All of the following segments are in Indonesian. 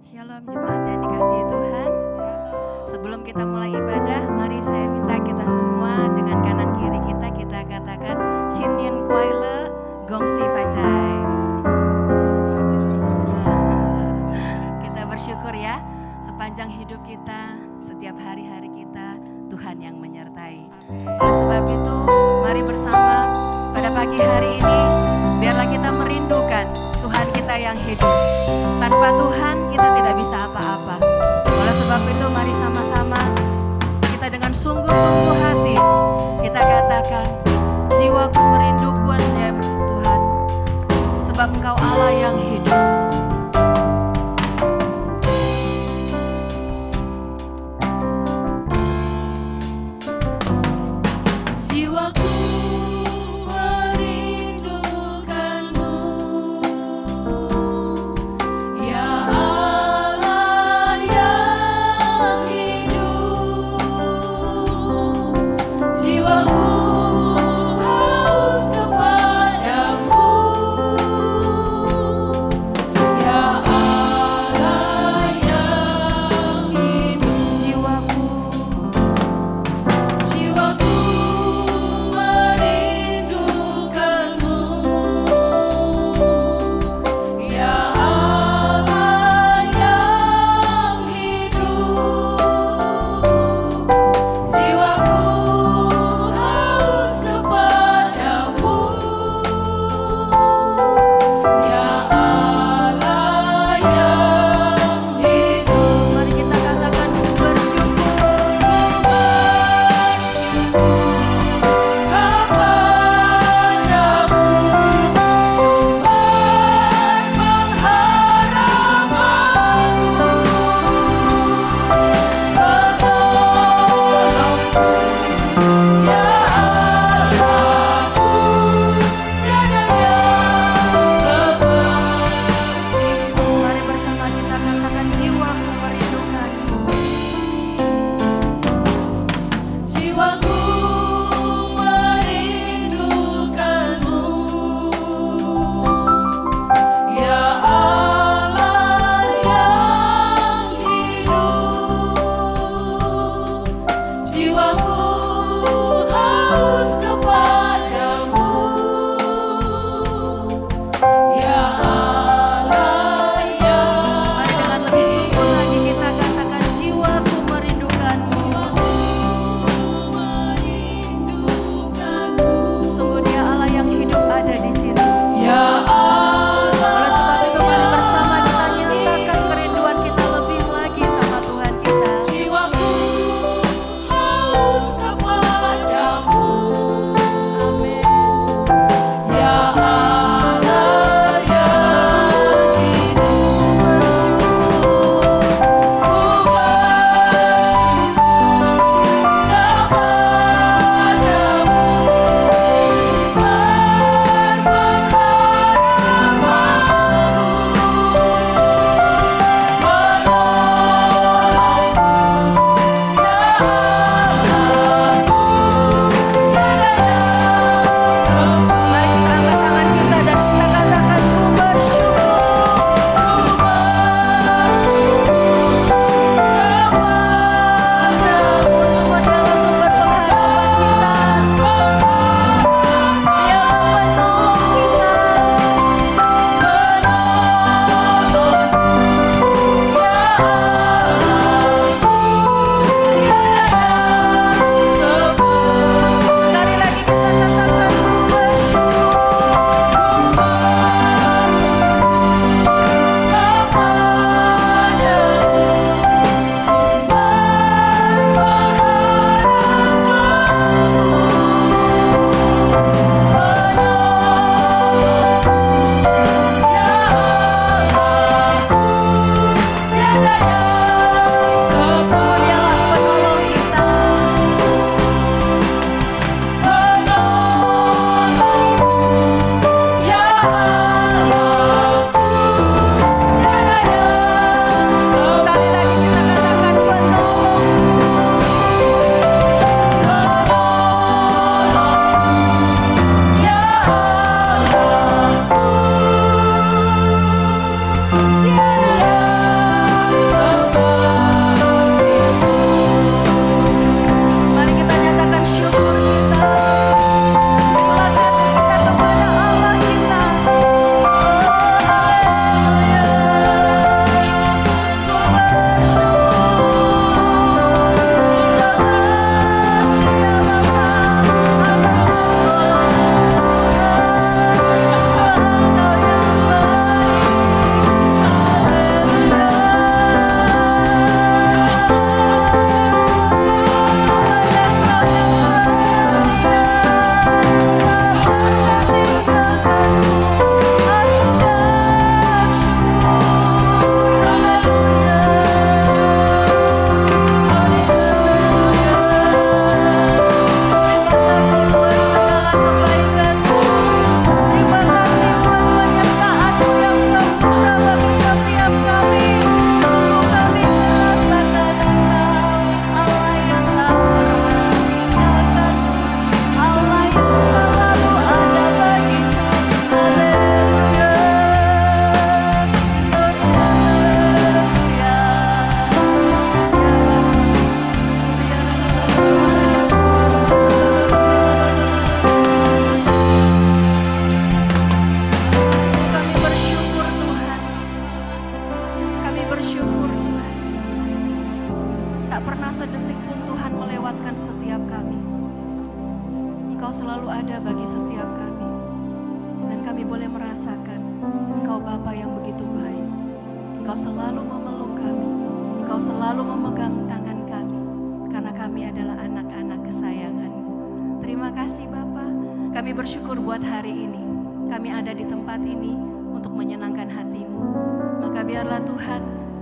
Shalom jemaat yang dikasihi Tuhan. Sebelum kita mulai ibadah, mari saya minta kita semua dengan kanan kiri kita katakan Sinin Kuaile Gongsi Pacai. Kita bersyukur ya, sepanjang hidup kita, setiap hari-hari kita, Tuhan yang menyertai. Oleh sebab itu, mari bersama pada pagi hari ini, biarlah kita merindukan Tuhan kita yang hidup. Tanpa Tuhan kita tidak bisa apa-apa. Oleh sebab itu mari sama-sama kita dengan sungguh-sungguh hati kita katakan, jiwaku merindukan ya Tuhan, sebab Engkau Allah yang hidup. bersyukur Tuhan. Tak pernah sedetik pun Tuhan melewatkan setiap kami. Engkau selalu ada bagi setiap kami. Dan kami boleh merasakan Engkau Bapa yang begitu baik. Engkau selalu memeluk kami. Engkau selalu memegang tangan kami. Karena kami adalah anak-anak kesayangan-Mu. Terima kasih Bapa. Kami bersyukur buat hari ini. Kami ada di tempat ini untuk menyenangkan hati-Mu. Maka biarlah Tuhan,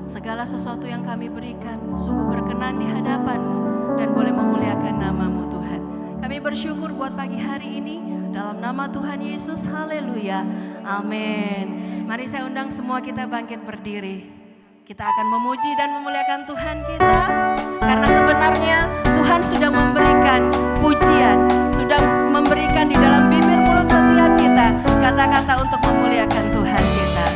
segala sesuatu yang kami berikan sungguh berkenan di hadapan-Mu dan boleh memuliakan nama-Mu Tuhan. Kami bersyukur buat pagi hari ini dalam nama Tuhan Yesus. Haleluya. Amin. Mari saya undang semua kita bangkit berdiri. Kita akan memuji dan memuliakan Tuhan kita. Karena sebenarnya Tuhan sudah memberikan pujian, sudah memberikan di dalam bibir mulut setiap kita kata-kata untuk memuliakan Tuhan kita.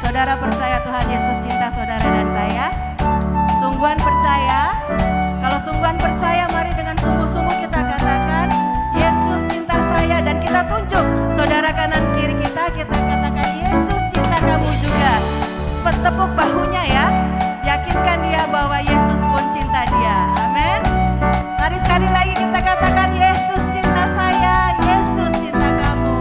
Saudara percaya Tuhan Yesus cinta saudara dan saya? Sungguhan percaya? Kalau sungguhan percaya, mari dengan sungguh-sungguh kita katakan, Yesus cinta saya, dan kita tunjuk saudara kanan kiri kita katakan, Yesus cinta kamu juga. Tepuk bahunya ya, yakinkan dia bahwa Yesus pun cinta dia. Amin. Mari sekali lagi kita katakan, Yesus cinta saya, Yesus cinta kamu.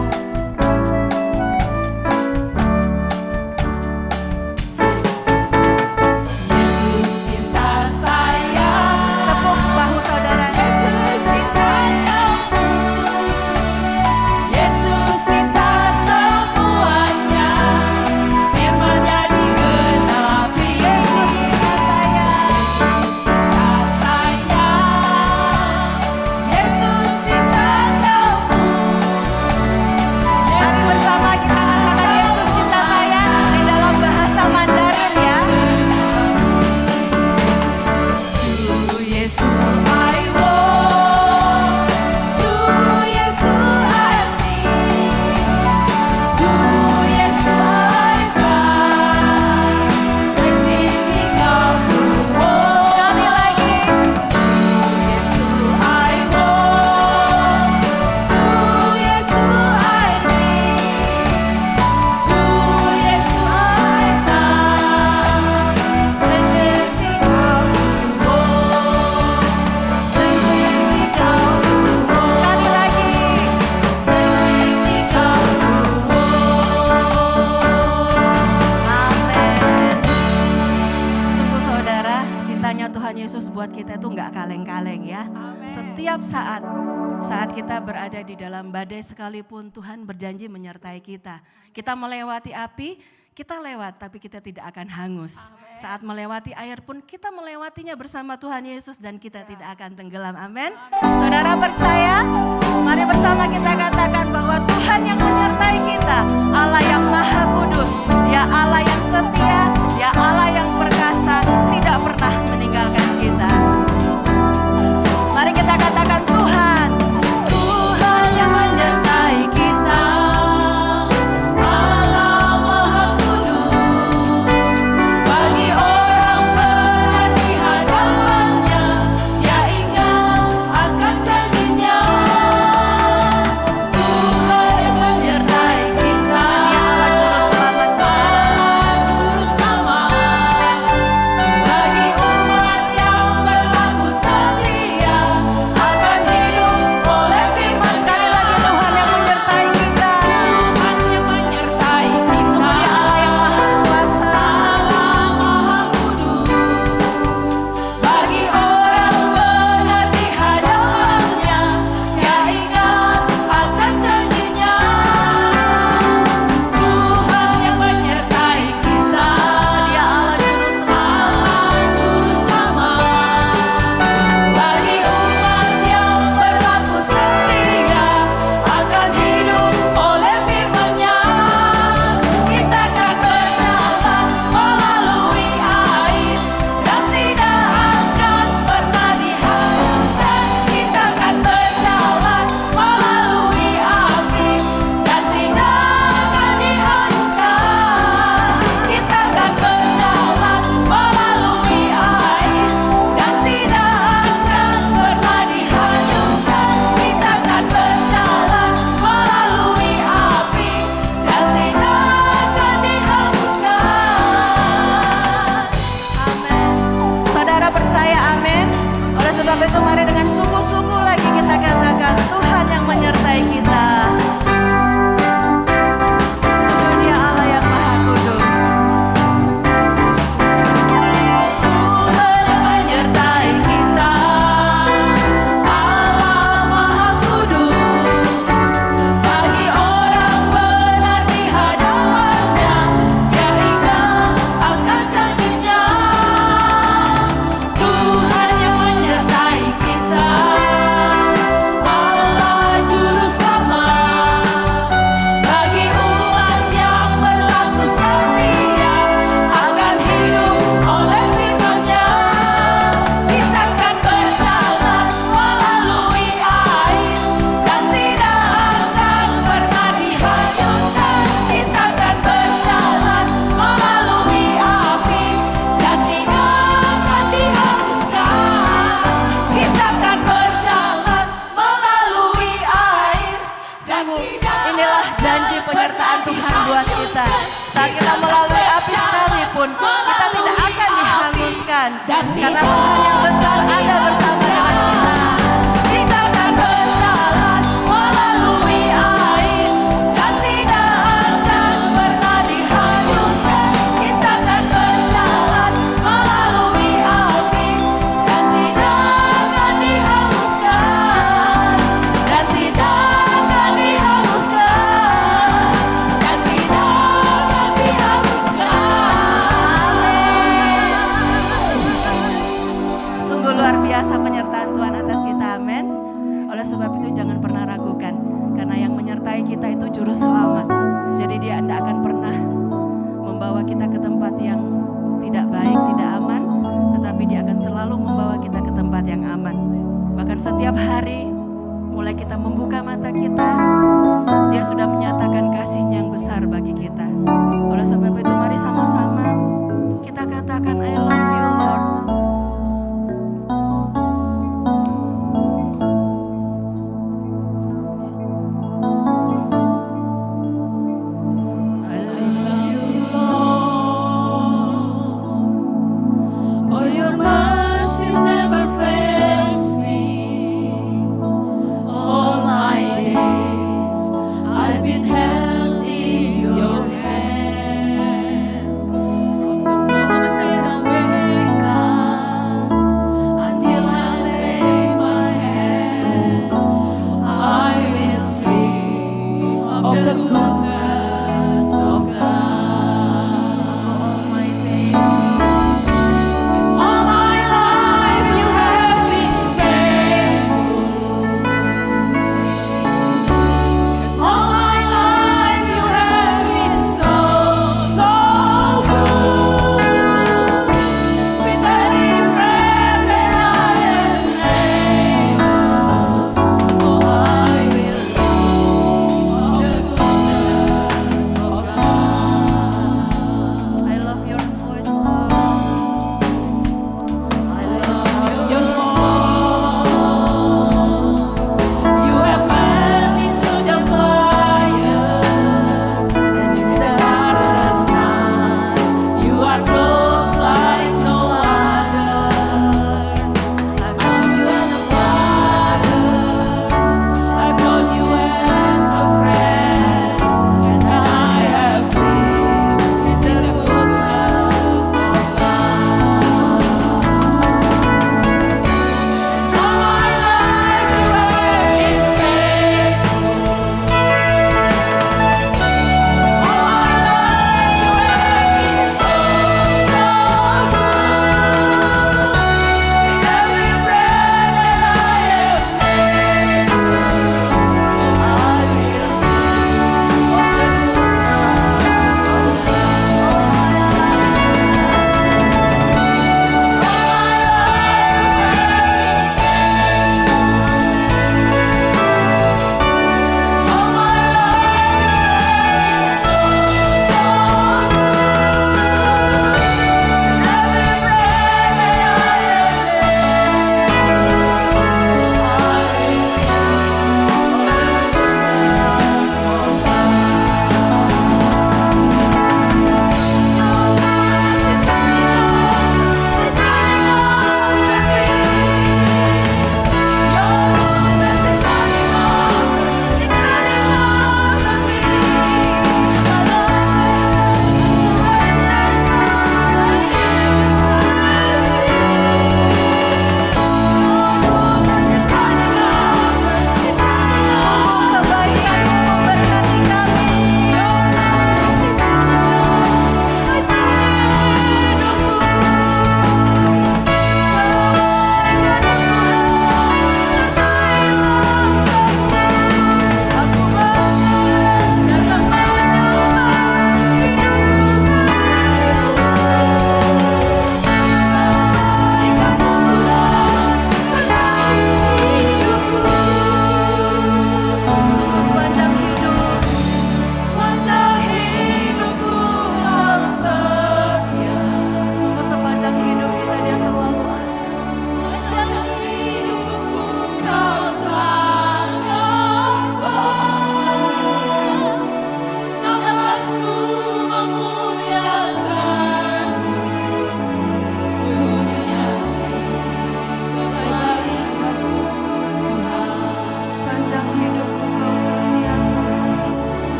Yesus cinta buat kita itu nggak kaleng-kaleng ya. Setiap saat kita berada di dalam badai sekalipun Tuhan berjanji menyertai kita. Kita melewati api, kita lewat tapi kita tidak akan hangus. Saat melewati air pun kita melewatinya bersama Tuhan Yesus dan kita tidak akan tenggelam. Amin. Saudara percaya? Mari bersama kita katakan bahwa Tuhan yang menyertai kita, Allah yang Maha Kudus, Dia Allah yang setia, Dia Allah yang perkasa, tidak pernah meninggalkan kita. Mari kita katakan Tuhan, Tuhan yang menyertai kita. Karena Tuhan yang besar ada bersama dengan kita. Kita akan berjalan melalui air dan tidak akan pernah dihanyutkan. Kita akan berjalan melalui api dan tidak akan dihanguskan. Dan tidak akan dihanguskan. Dan tidak akan dihanguskan. Sungguh luar biasa penyertaan Tuhan atas kita, amin. Oleh sebab itu jangan pernah ragukan, karena yang menyertai kita itu juru selamat. Jadi dia tidak akan pernah membawa kita ke tempat yang tidak baik, tidak aman, tetapi dia akan selalu membawa kita ke tempat yang aman. Bahkan setiap hari, mulai kita membuka mata kita, dia sudah menyatakan kasih-Nya yang besar bagi kita. Oleh sebab itu mari sama-sama kita katakan I love you Lord. From the moment that I wake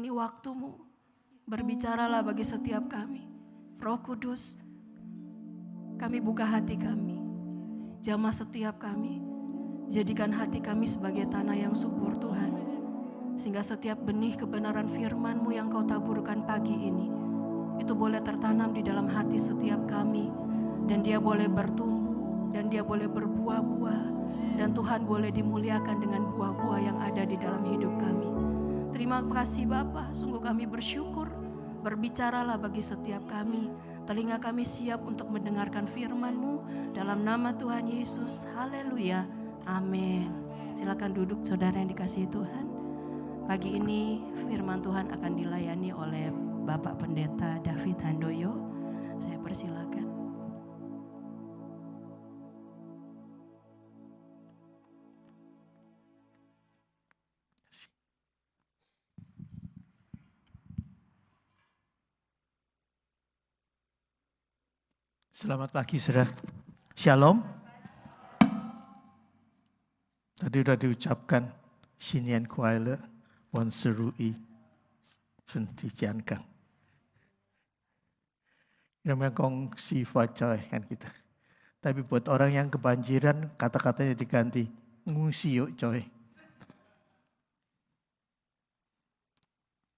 ini waktumu. Berbicaralah bagi setiap kami. Roh Kudus, kami buka hati kami. Jamah setiap kami. Jadikan hati kami sebagai tanah yang subur Tuhan. Sehingga setiap benih kebenaran firman-Mu yang Kau taburkan pagi ini, itu boleh tertanam di dalam hati setiap kami. Dan dia boleh bertumbuh, dan dia boleh berbuah-buah. Dan Tuhan boleh dimuliakan dengan buah-buah yang ada di dalam hidup kami. Terima kasih Bapa, sungguh kami bersyukur. Berbicaralah bagi setiap kami. Telinga kami siap untuk mendengarkan firman-Mu. Dalam nama Tuhan Yesus, haleluya, amin. Silakan duduk saudara yang dikasihi Tuhan. Pagi ini firman Tuhan akan dilayani oleh Bapak Pendeta David Handoyo. Saya persilakan. Selamat pagi saudara. Shalom. Tadi sudah diucapkan Sinian Kuala Wan Serui Sentijankan. Namanya kongsi facoy kan kita. Tapi buat orang yang kebanjiran kata-katanya diganti ngungsi yuk coy.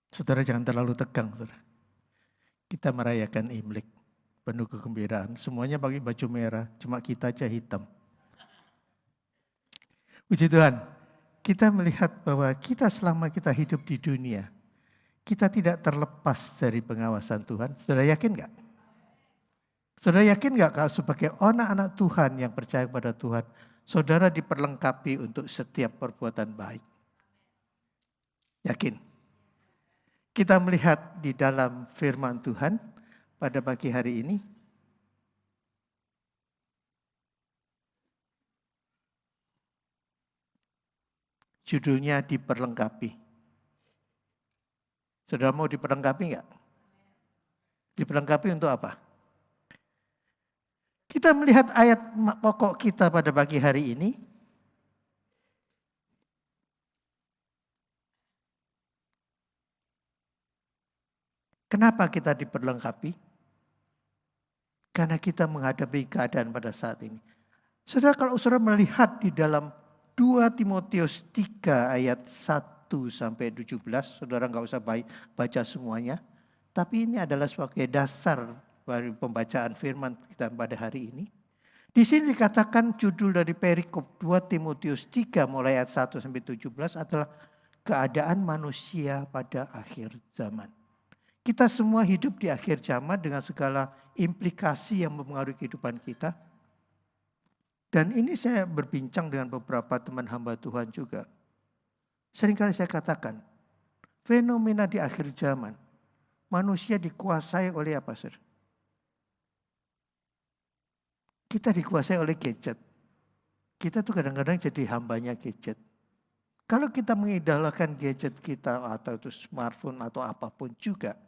Saudara jangan terlalu tegang saudara. Kita merayakan Imlek. Penuh kegembiraan, semuanya pakai baju merah, cuma kita aja hitam. Puji Tuhan, kita melihat bahwa kita selama kita hidup di dunia, kita tidak terlepas dari pengawasan Tuhan. Saudara yakin gak? Saudara yakin gak kalau sebagai anak-anak Tuhan yang percaya kepada Tuhan, saudara diperlengkapi untuk setiap perbuatan baik? Yakin? Kita melihat di dalam firman Tuhan, pada pagi hari ini, judulnya diperlengkapi. Saudara mau diperlengkapi enggak? Diperlengkapi untuk apa? Kita melihat ayat pokok kita pada pagi hari ini. Kenapa kita diperlengkapi? Karena kita menghadapi keadaan pada saat ini. Saudara, kalau saudara melihat di dalam 2 Timotius 3 ayat 1 sampai 17, saudara nggak usah baca semuanya. Tapi ini adalah sebagai dasar dari pembacaan firman kita pada hari ini. Di sini dikatakan judul dari perikop 2 Timotius 3 mulai ayat 1 sampai 17 adalah keadaan manusia pada akhir zaman. Kita semua hidup di akhir zaman dengan segala implikasi yang mempengaruhi kehidupan kita. Dan ini saya berbincang dengan beberapa teman hamba Tuhan juga. Seringkali saya katakan, fenomena di akhir zaman, manusia dikuasai oleh apa, Sir? Kita dikuasai oleh gadget. Kita tuh kadang-kadang jadi hambanya gadget. Kalau kita mengidolakan gadget kita atau itu smartphone atau apapun juga.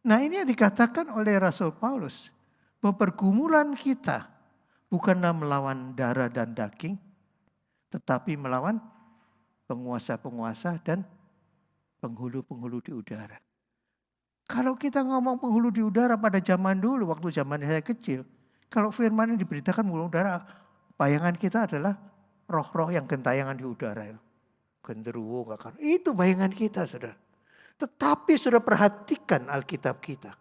Nah ini yang dikatakan oleh Rasul Paulus. Bahwa pergumulan kita bukanlah melawan darah dan daging. Tetapi melawan penguasa-penguasa dan penghulu-penghulu di udara. Kalau kita ngomong penghulu di udara pada zaman dulu, waktu zaman saya kecil. Kalau firman ini diberitakan penghulu udara, bayangan kita adalah roh-roh yang gentayangan di udara. Genderuwo, itu bayangan kita, saudara. Tetapi sudah perhatikan Alkitab kita.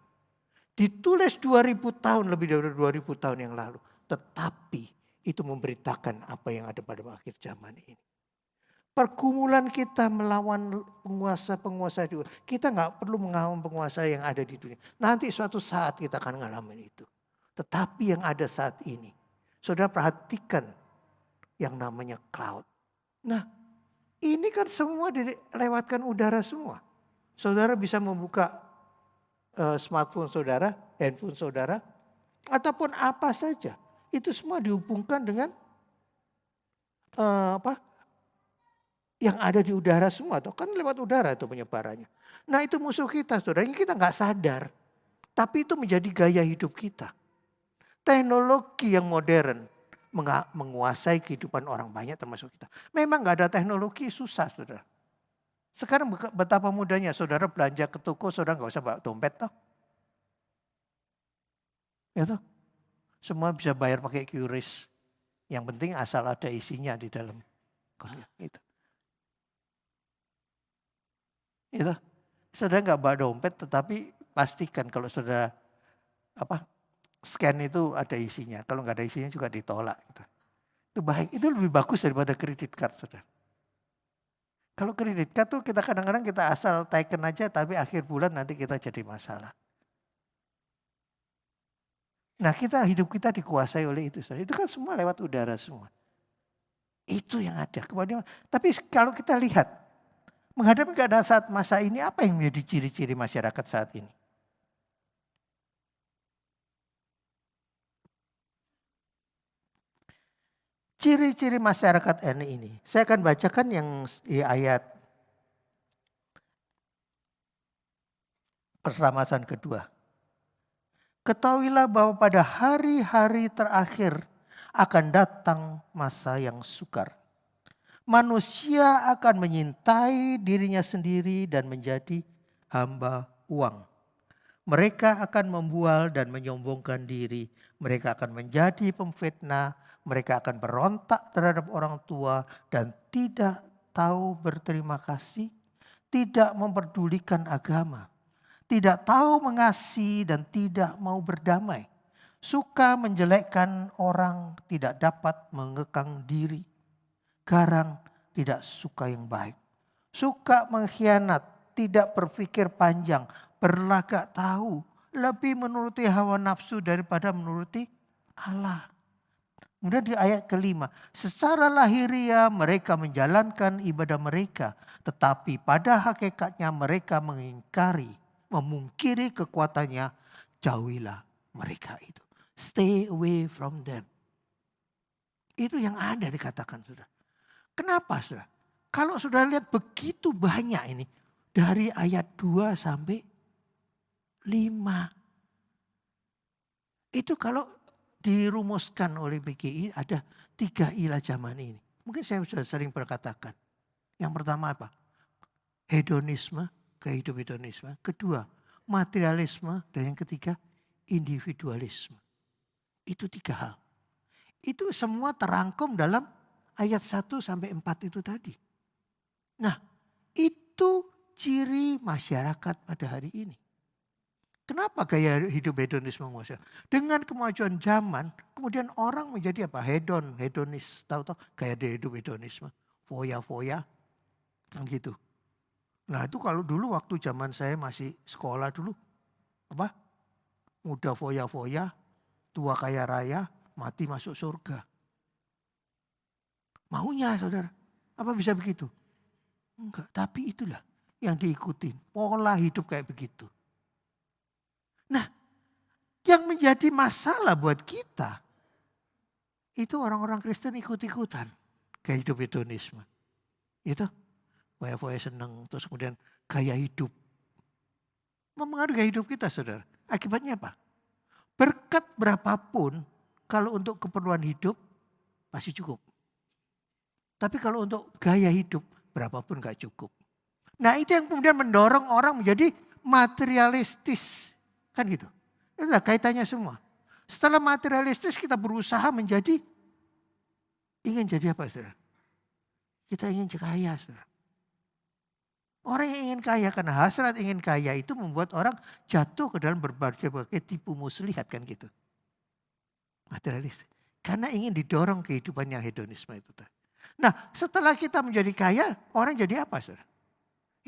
Ditulis 2000 tahun, lebih dari 2000 tahun yang lalu. Tetapi itu memberitakan apa yang ada pada akhir zaman ini. Pergumulan kita melawan penguasa-penguasa di dunia. Kita nggak perlu melawan penguasa yang ada di dunia. Nanti suatu saat kita akan ngalamin itu. Tetapi yang ada saat ini. Saudara perhatikan yang namanya cloud. Nah ini kan semua dilewatkan udara semua. Saudara bisa membuka smartphone saudara, handphone saudara, ataupun apa saja. Itu semua dihubungkan dengan yang ada di udara semua. Kan lewat udara itu penyebarannya. Nah itu musuh kita saudara, ini kita nggak sadar. Tapi itu menjadi gaya hidup kita. Teknologi yang modern menguasai kehidupan orang banyak termasuk kita. Memang nggak ada teknologi susah saudara. Sekarang betapa mudahnya saudara belanja ke toko, saudara nggak usah bawa dompet toh. Ya toh? Semua bisa bayar pakai QRIS. Yang penting asal ada isinya di dalam. Itu. Itu. Saudara nggak bawa dompet, tetapi pastikan kalau saudara scan itu ada isinya. Kalau nggak ada isinya juga ditolak. Gitu. Itu baik. Itu lebih bagus daripada kredit card, saudara. Kalau kredit card tuh kita kadang-kadang kita asal taken aja, tapi akhir bulan nanti kita jadi masalah. Nah hidup kita dikuasai oleh itu. Saudara. Itu kan semua lewat udara semua. Itu yang ada. Tapi kalau kita lihat, menghadapi keadaan saat masa ini, apa yang menjadi ciri-ciri masyarakat saat ini? Ciri-ciri masyarakat ini. Saya akan bacakan yang di ayat perselamasan kedua. Ketahuilah bahwa pada hari-hari terakhir akan datang masa yang sukar. Manusia akan menyintai dirinya sendiri dan menjadi hamba uang. Mereka akan membual dan menyombongkan diri. Mereka akan menjadi pemfitnah. Mereka akan berontak terhadap orang tua dan tidak tahu berterima kasih. Tidak memperdulikan agama. Tidak tahu mengasihi dan tidak mau berdamai. Suka menjelekkan orang, tidak dapat mengekang diri. Garang, tidak suka yang baik. Suka mengkhianat, tidak berpikir panjang, berlagak tahu, lebih menuruti hawa nafsu daripada menuruti Allah. Kemudian di ayat kelima, secara lahiriah mereka menjalankan ibadah mereka, tetapi pada hakikatnya mereka mengingkari, memungkiri kekuatannya, jauhilah mereka itu. Stay away from them. Itu yang ada dikatakan saudara. Kenapa saudara? Kalau sudah lihat begitu banyak ini. Dari ayat 2 sampai 5. Itu kalau dirumuskan oleh PGI ada 3 ilah zaman ini. Mungkin saya sudah sering berkatakan. Yang pertama apa? Hedonisme, kehidupan hedonisme. Kedua, materialisme. Dan yang ketiga, individualisme. Itu 3 hal. Itu semua terangkum dalam ayat 1 sampai 4 itu tadi. Nah, itu ciri masyarakat pada hari ini. Kenapa gaya hidup hedonisme menguasai? Dengan kemajuan zaman, kemudian orang menjadi apa? Hedonis. Tahu-tahu gaya hidup hedonisme. Foya-foya. Gitu. Nah itu kalau dulu waktu zaman saya masih sekolah dulu. Apa? Muda foya-foya, tua kaya raya, mati masuk surga. Maunya saudara. Apa bisa begitu? Enggak, tapi itulah yang diikutin. Pola hidup kayak begitu. Nah, yang menjadi masalah buat kita, itu orang-orang Kristen ikut-ikutan gaya hidup hedonisme. Itu, foya-foya senang, terus kemudian gaya hidup. Mempengaruhi gaya hidup kita saudara. Akibatnya apa? Berkat berapapun, kalau untuk keperluan hidup, pasti cukup. Tapi kalau untuk gaya hidup, berapapun gak cukup. Nah itu yang kemudian mendorong orang menjadi materialistis. Kan gitu. Itulah kaitannya semua. Setelah materialistis kita berusaha menjadi, ingin jadi apa saudara? Kita ingin kaya saudara. Orang yang ingin kaya karena hasrat ingin kaya itu membuat orang jatuh ke dalam berbagai tipu muslihat kan gitu. Materialistis. Karena ingin didorong kehidupan yang hedonisme itu. Nah setelah kita menjadi kaya, orang jadi apa saudara?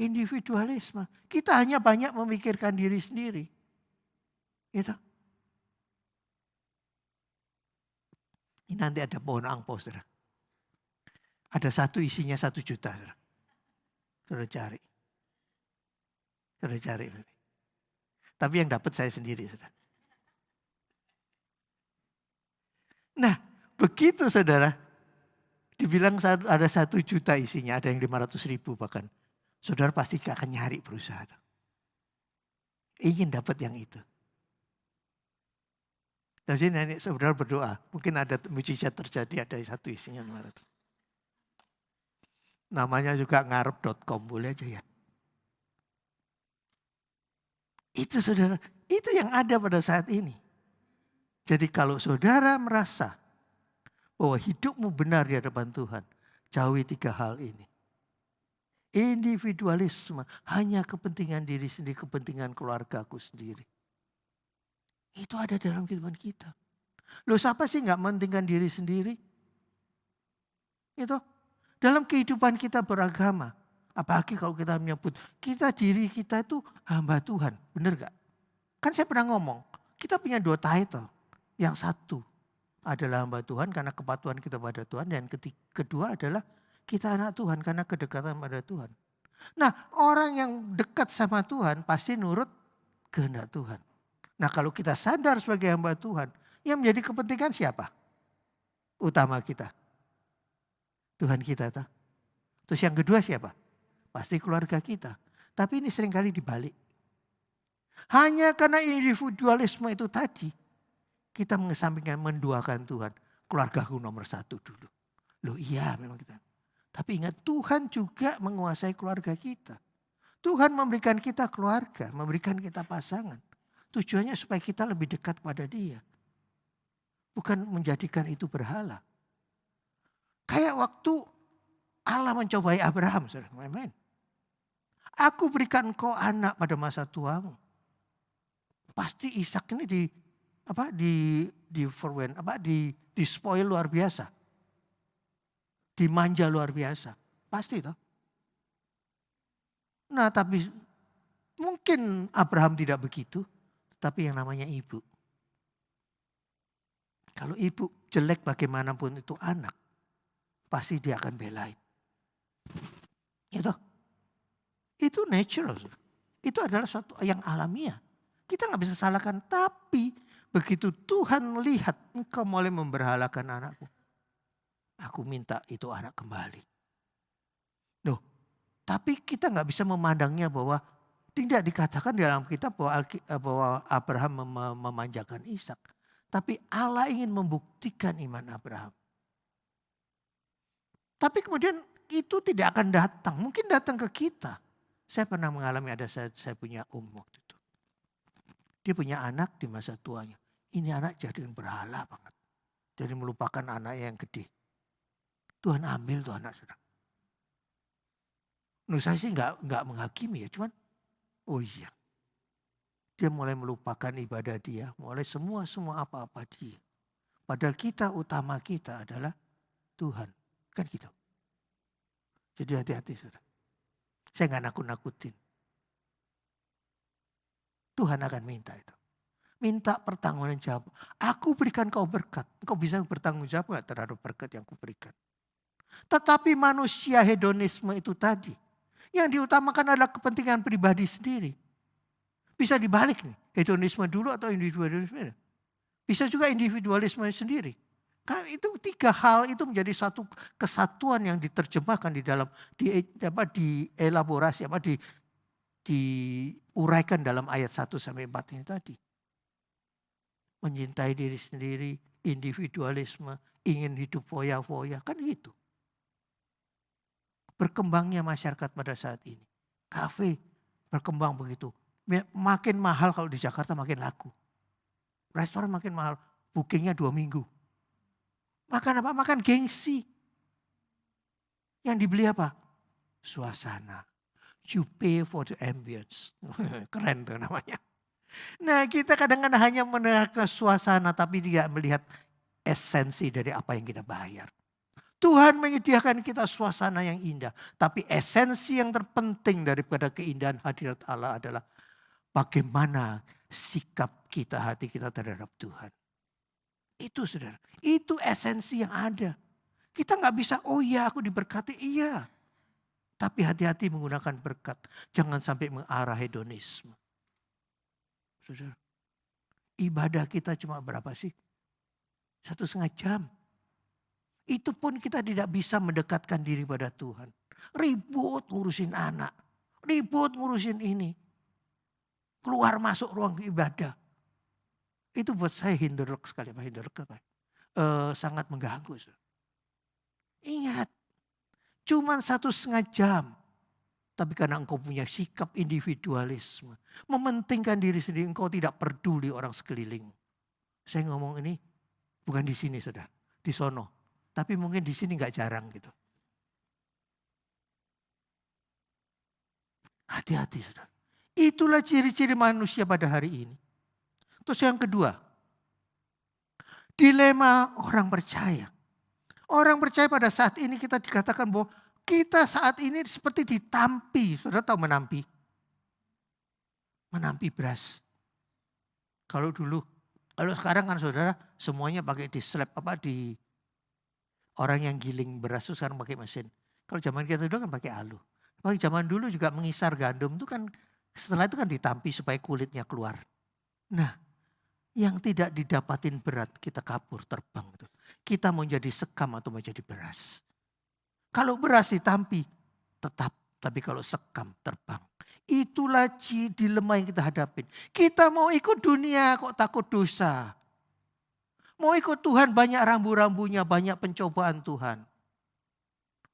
Individualisme. Kita hanya banyak memikirkan diri sendiri. Gitu. Ini nanti ada pohon angpau saudara. Ada satu isinya 1 juta saudara. Saudara cari. Saudara cari. Tapi yang dapat saya sendiri saudara. Nah begitu saudara. Dibilang ada 1 juta isinya. Ada yang 500.000 bahkan. Saudara pasti akan nyari berusaha. Ingin dapat yang itu. Jadi nanti saudara berdoa, mungkin ada mujizat terjadi, ada 1 isinya 500. Namanya juga ngarep.com, boleh aja ya. Itu saudara, itu yang ada pada saat ini. Jadi kalau saudara merasa bahwa hidupmu benar di hadapan Tuhan, jauhi 3 hal ini. Individualisme, hanya kepentingan diri sendiri, kepentingan keluargaku sendiri. Itu ada dalam kehidupan kita. Loh, siapa sih gak mementingkan diri sendiri? Itu dalam kehidupan kita beragama. Apalagi kalau kita menyebut diri kita itu hamba Tuhan. Benar gak? Kan saya pernah ngomong, kita punya 2 title. Yang satu adalah hamba Tuhan karena kepatuhan kita pada Tuhan. Dan kedua adalah kita anak Tuhan karena kedekatan pada Tuhan. Nah, orang yang dekat sama Tuhan pasti nurut kehendak Tuhan. Nah, kalau kita sadar sebagai hamba Tuhan, yang menjadi kepentingan siapa? Utama kita. Tuhan kita. Terus yang kedua siapa? Pasti keluarga kita. Tapi ini seringkali dibalik. Hanya karena individualisme itu tadi, kita mengesampingkan, menduakan Tuhan. Keluargaku nomor 1 dulu. Loh iya memang kita. Tapi ingat, Tuhan juga menguasai keluarga kita. Tuhan memberikan kita keluarga, memberikan kita pasangan. Tujuannya supaya kita lebih dekat kepada Dia. Bukan menjadikan itu berhala. Kayak waktu Allah mencobai Abraham. Amen. Aku berikan kau anak pada masa tuamu. Pasti Ishak ini di spoil luar biasa. Dimanja luar biasa. Pasti toh. Nah tapi mungkin Abraham tidak begitu. Tapi yang namanya ibu. Kalau ibu jelek bagaimanapun itu anak. Pasti dia akan belain. Itu natural. Itu adalah suatu yang alamiah. Kita gak bisa salahkan. Tapi begitu Tuhan lihat engkau mulai memberhalakan anakku. Aku minta itu anak kembali. Loh, tapi kita gak bisa memandangnya bahwa tidak dikatakan dalam kitab bahwa Abraham memanjakan Ishak. Tapi Allah ingin membuktikan iman Abraham. Tapi kemudian itu tidak akan datang. Mungkin datang ke kita. Saya pernah mengalami, saya punya waktu itu. Dia punya anak di masa tuanya. Ini anak jadikan berhala banget. Jadi melupakan anaknya yang gede. Tuhan ambil tuh anak sudah. Saya sih nggak menghakimi ya. Cuman oh iya. Dia mulai melupakan ibadah dia. Mulai semua apa-apa dia. Padahal utama kita adalah Tuhan. Kan gitu. Jadi hati-hati saudara. Saya nggak nakut-nakutin. Tuhan akan minta itu. Minta pertanggungan jawab. Aku berikan kau berkat. Kau bisa bertanggung jawab gak terhadap berkat yang kuberikan. Tetapi manusia hedonisme itu tadi. Yang diutamakan adalah kepentingan pribadi sendiri. Bisa dibalik nih. Hedonisme dulu atau individualisme. Bisa juga individualisme sendiri. Karena itu 3 hal itu menjadi satu kesatuan yang diterjemahkan di dalam dielaborasi diuraikan dalam ayat 1 sampai 4 ini tadi. Mencintai diri sendiri, individualisme, ingin hidup foya-foya, kan gitu. Berkembangnya masyarakat pada saat ini. Kafe berkembang begitu. Makin mahal kalau di Jakarta makin laku. Restoran makin mahal, bookingnya 2 minggu. Makan apa? Makan gengsi. Yang dibeli apa? Suasana. You pay for the ambience. Keren tuh namanya. Nah kita kadang-kadang hanya menerima suasana tapi tidak melihat esensi dari apa yang kita bayar. Tuhan menyediakan kita suasana yang indah. Tapi esensi yang terpenting daripada keindahan hadirat Allah adalah bagaimana sikap kita, hati kita terhadap Tuhan. Itu saudara, itu esensi yang ada. Kita gak bisa, oh iya aku diberkati, iya. Tapi hati-hati menggunakan berkat. Jangan sampai mengarah hedonisme. Saudara, ibadah kita cuma berapa sih? 1,5 jam. Itu pun kita tidak bisa mendekatkan diri pada Tuhan. Ribut ngurusin anak. Ribut ngurusin ini. Keluar masuk ruang ibadah. Itu buat saya hinderlek sekali. Sangat mengganggu. Ingat. Cuman 1,5 jam. Tapi karena engkau punya sikap individualisme. Mementingkan diri sendiri, engkau tidak peduli orang sekeliling. Saya ngomong ini bukan di sini saudara. Di sono. Tapi mungkin di sini gak jarang gitu. Hati-hati saudara. Itulah ciri-ciri manusia pada hari ini. Terus yang kedua. Dilema orang percaya. Orang percaya pada saat ini kita dikatakan bahwa kita saat ini seperti ditampi. Saudara tahu menampi? Menampi beras. Kalau sekarang kan saudara semuanya pakai di slab di orang yang giling beras itu sekarang pakai mesin. Kalau zaman kita dulu kan pakai alu. Kalau zaman dulu juga mengisar gandum itu kan setelah itu kan ditampi supaya kulitnya keluar. Nah, yang tidak didapatin berat kita kabur terbang. Kita mau jadi sekam atau mau jadi beras. Kalau beras ditampi tetap, tapi kalau sekam terbang. Itulah dilema yang kita hadapin. Kita mau ikut dunia kok takut dosa. Mau ikut Tuhan banyak rambu-rambunya, banyak pencobaan Tuhan.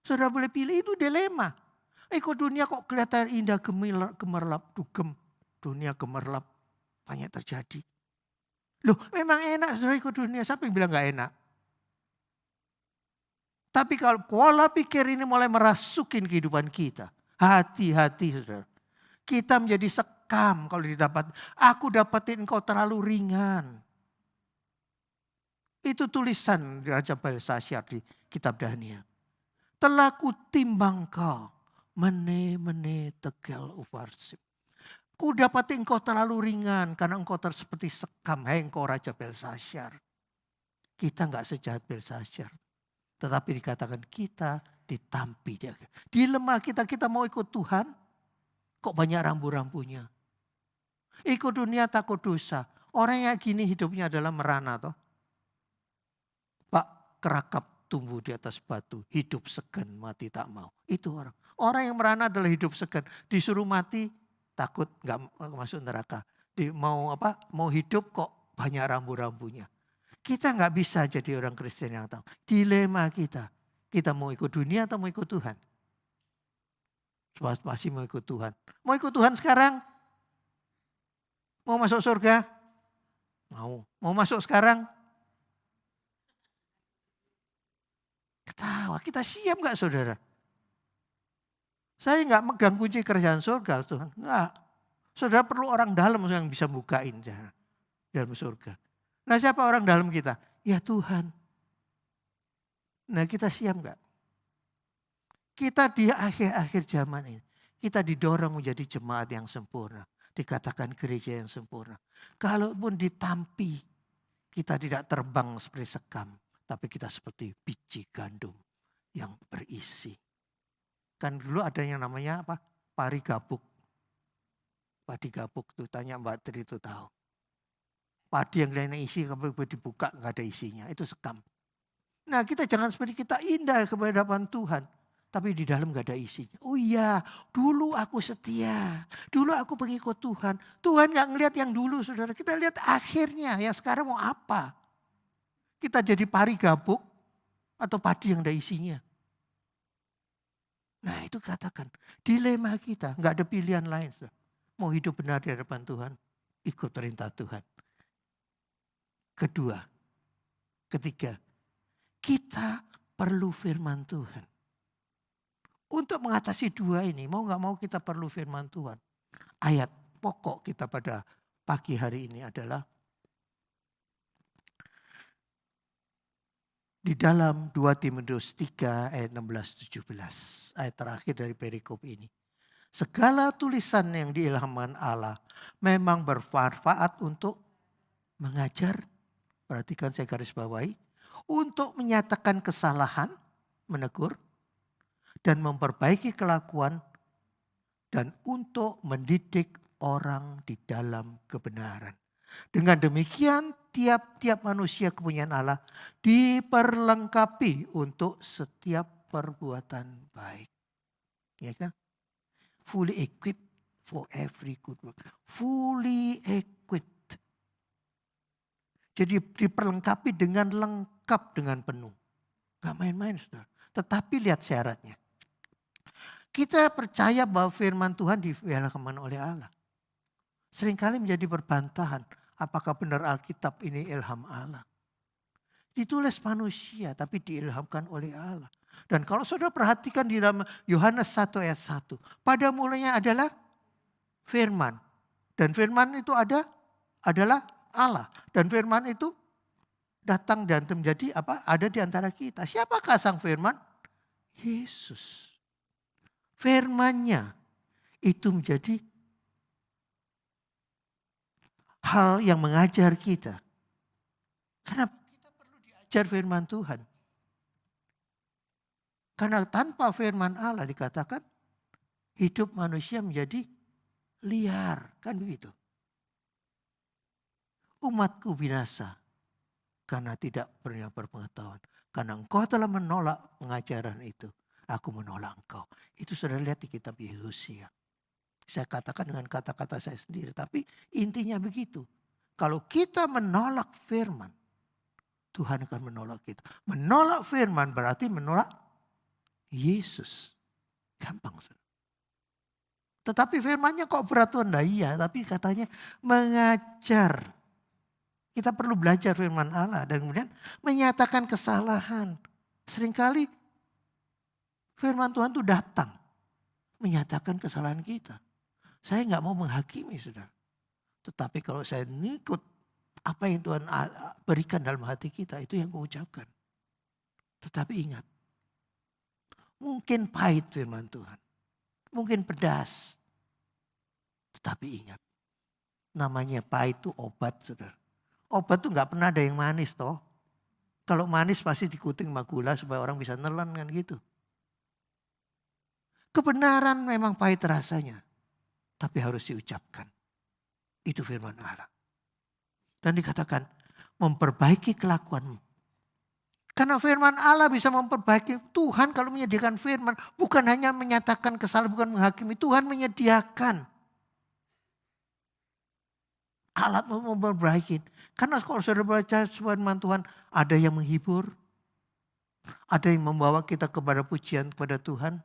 Saudara boleh pilih, itu dilema. Ikut dunia kok kelihatan indah, gemerlap, dugem. Dunia gemerlap, banyak terjadi. Loh memang enak saudara ikut dunia, siapa yang bilang gak enak? Tapi kalau pola pikir ini mulai merasukin kehidupan kita. Hati-hati saudara. Kita menjadi sekam kalau didapat. Aku dapatin engkau terlalu ringan. Itu tulisan Raja Belsasyar di kitab Daniel. Telah kutimbang kau. Mene tegel ufarsip. Ku dapatin engkau terlalu ringan. Karena engkau seperti sekam. Hai engkau Raja Belsasyar. Kita enggak sejahat Belsasyar. Tetapi dikatakan kita ditampi. Dilema kita mau ikut Tuhan. Kok banyak rambu-rambunya. Ikut dunia takut dosa. Orang yang gini hidupnya adalah merana toh. Pak kerakap tumbuh di atas batu. Hidup segan mati tak mau. Itu orang. Orang yang merana adalah hidup segan. Disuruh mati takut gak masuk neraka. Mau hidup kok banyak rambu-rambunya. Kita nggak bisa jadi orang Kristen yang tahu. Dilema kita. Kita mau ikut dunia atau mau ikut Tuhan? Pasti mau ikut Tuhan. Mau ikut Tuhan sekarang? Mau masuk surga? Mau. Mau masuk sekarang? Ketawa. Kita siap nggak saudara? Saya nggak megang kunci kerjaan surga Tuhan. Nggak. Saudara perlu orang dalam yang bisa bukain dalam surga. Nah siapa orang dalam kita? Ya Tuhan. Nah kita siap enggak? Kita di akhir-akhir zaman ini. Kita didorong menjadi jemaat yang sempurna. Dikatakan gereja yang sempurna. Kalaupun ditampi. Kita tidak terbang seperti sekam. Tapi kita seperti biji gandum yang berisi. Kan dulu ada yang namanya apa? Pari gabuk. Padi gabuk tuh tanya Mbak Tri itu tahu. Padi yang lainnya isi, kalau dibuka nggak ada isinya. Itu sekam. Nah kita jangan seperti kita indah kepada hadapan Tuhan. Tapi di dalam nggak ada isinya. Oh iya, dulu aku setia. Dulu aku pengikut Tuhan. Tuhan nggak ngelihat yang dulu saudara. Kita lihat akhirnya. Yang sekarang mau apa? Kita jadi pari gabuk atau padi yang ada isinya. Nah itu katakan. Dilema kita. Nggak ada pilihan lain. Saudara. Mau hidup benar di hadapan Tuhan. Ikut perintah Tuhan. Ketiga, kita perlu firman Tuhan. Untuk mengatasi dua ini, mau gak mau kita perlu firman Tuhan. Ayat pokok kita pada pagi hari ini adalah di dalam 2 Timotius 3 ayat 16-17. Ayat terakhir dari perikop ini. Segala tulisan yang diilhamkan Allah memang bermanfaat untuk mengajar. Perhatikan saya garis bawahi. Untuk menyatakan kesalahan, menegur. Dan memperbaiki kelakuan. Dan untuk mendidik orang di dalam kebenaran. Dengan demikian tiap-tiap manusia kepunyaan Allah diperlengkapi untuk setiap perbuatan baik. Ya kan? Fully equipped for every good work. Fully equipped. Jadi diperlengkapi dengan lengkap dengan penuh. Gak main-main saudara. Tetapi lihat syaratnya. Kita percaya bahwa firman Tuhan difirmankan oleh Allah. Seringkali menjadi perbantahan. Apakah benar Alkitab ini ilham Allah? Ditulis manusia tapi diilhamkan oleh Allah. Dan kalau saudara perhatikan di dalam Yohanes 1 ayat 1. Pada mulanya adalah firman. Dan firman itu adalah Allah. Dan firman itu datang dan menjadi ada di antara kita. Siapakah sang firman? Yesus. Firman-Nya itu menjadi hal yang mengajar kita. Karena kita perlu diajar firman Tuhan. Karena tanpa firman Allah dikatakan hidup manusia menjadi liar. Kan begitu. Umatku binasa karena tidak punya pengetahuan. Karena engkau telah menolak pengajaran itu. Aku menolak engkau. Itu sudah lihat di kitab Yehezkiel. Saya katakan dengan kata-kata saya sendiri. Tapi intinya begitu. Kalau kita menolak firman. Tuhan akan menolak kita. Menolak firman berarti menolak Yesus. Gampang. Tetapi firmannya kok berat Tuhan? Nah iya. Tapi katanya mengajar. Kita perlu belajar firman Allah. Dan kemudian menyatakan kesalahan. Seringkali firman Tuhan itu datang. Menyatakan kesalahan kita. Saya nggak mau menghakimi saudara. Tetapi kalau saya ngikut apa yang Tuhan berikan dalam hati kita. Itu yang kuucapkan. Tetapi ingat. Mungkin pahit firman Tuhan. Mungkin pedas. Tetapi ingat. Namanya pahit itu obat saudara. Obat itu nggak pernah ada yang manis toh. Kalau manis pasti dikuting sama gula supaya orang bisa nelan kan gitu. Kebenaran memang pahit rasanya. Tapi harus diucapkan. Itu firman Allah. Dan dikatakan memperbaiki kelakuanmu. Karena firman Allah bisa memperbaiki. Tuhan kalau menyediakan firman bukan hanya menyatakan kesalahan, bukan menghakimi. Tuhan menyediakan alat memperbaiki. Karena kalau saudara baca firman Tuhan ada yang menghibur. Ada yang membawa kita kepada pujian kepada Tuhan.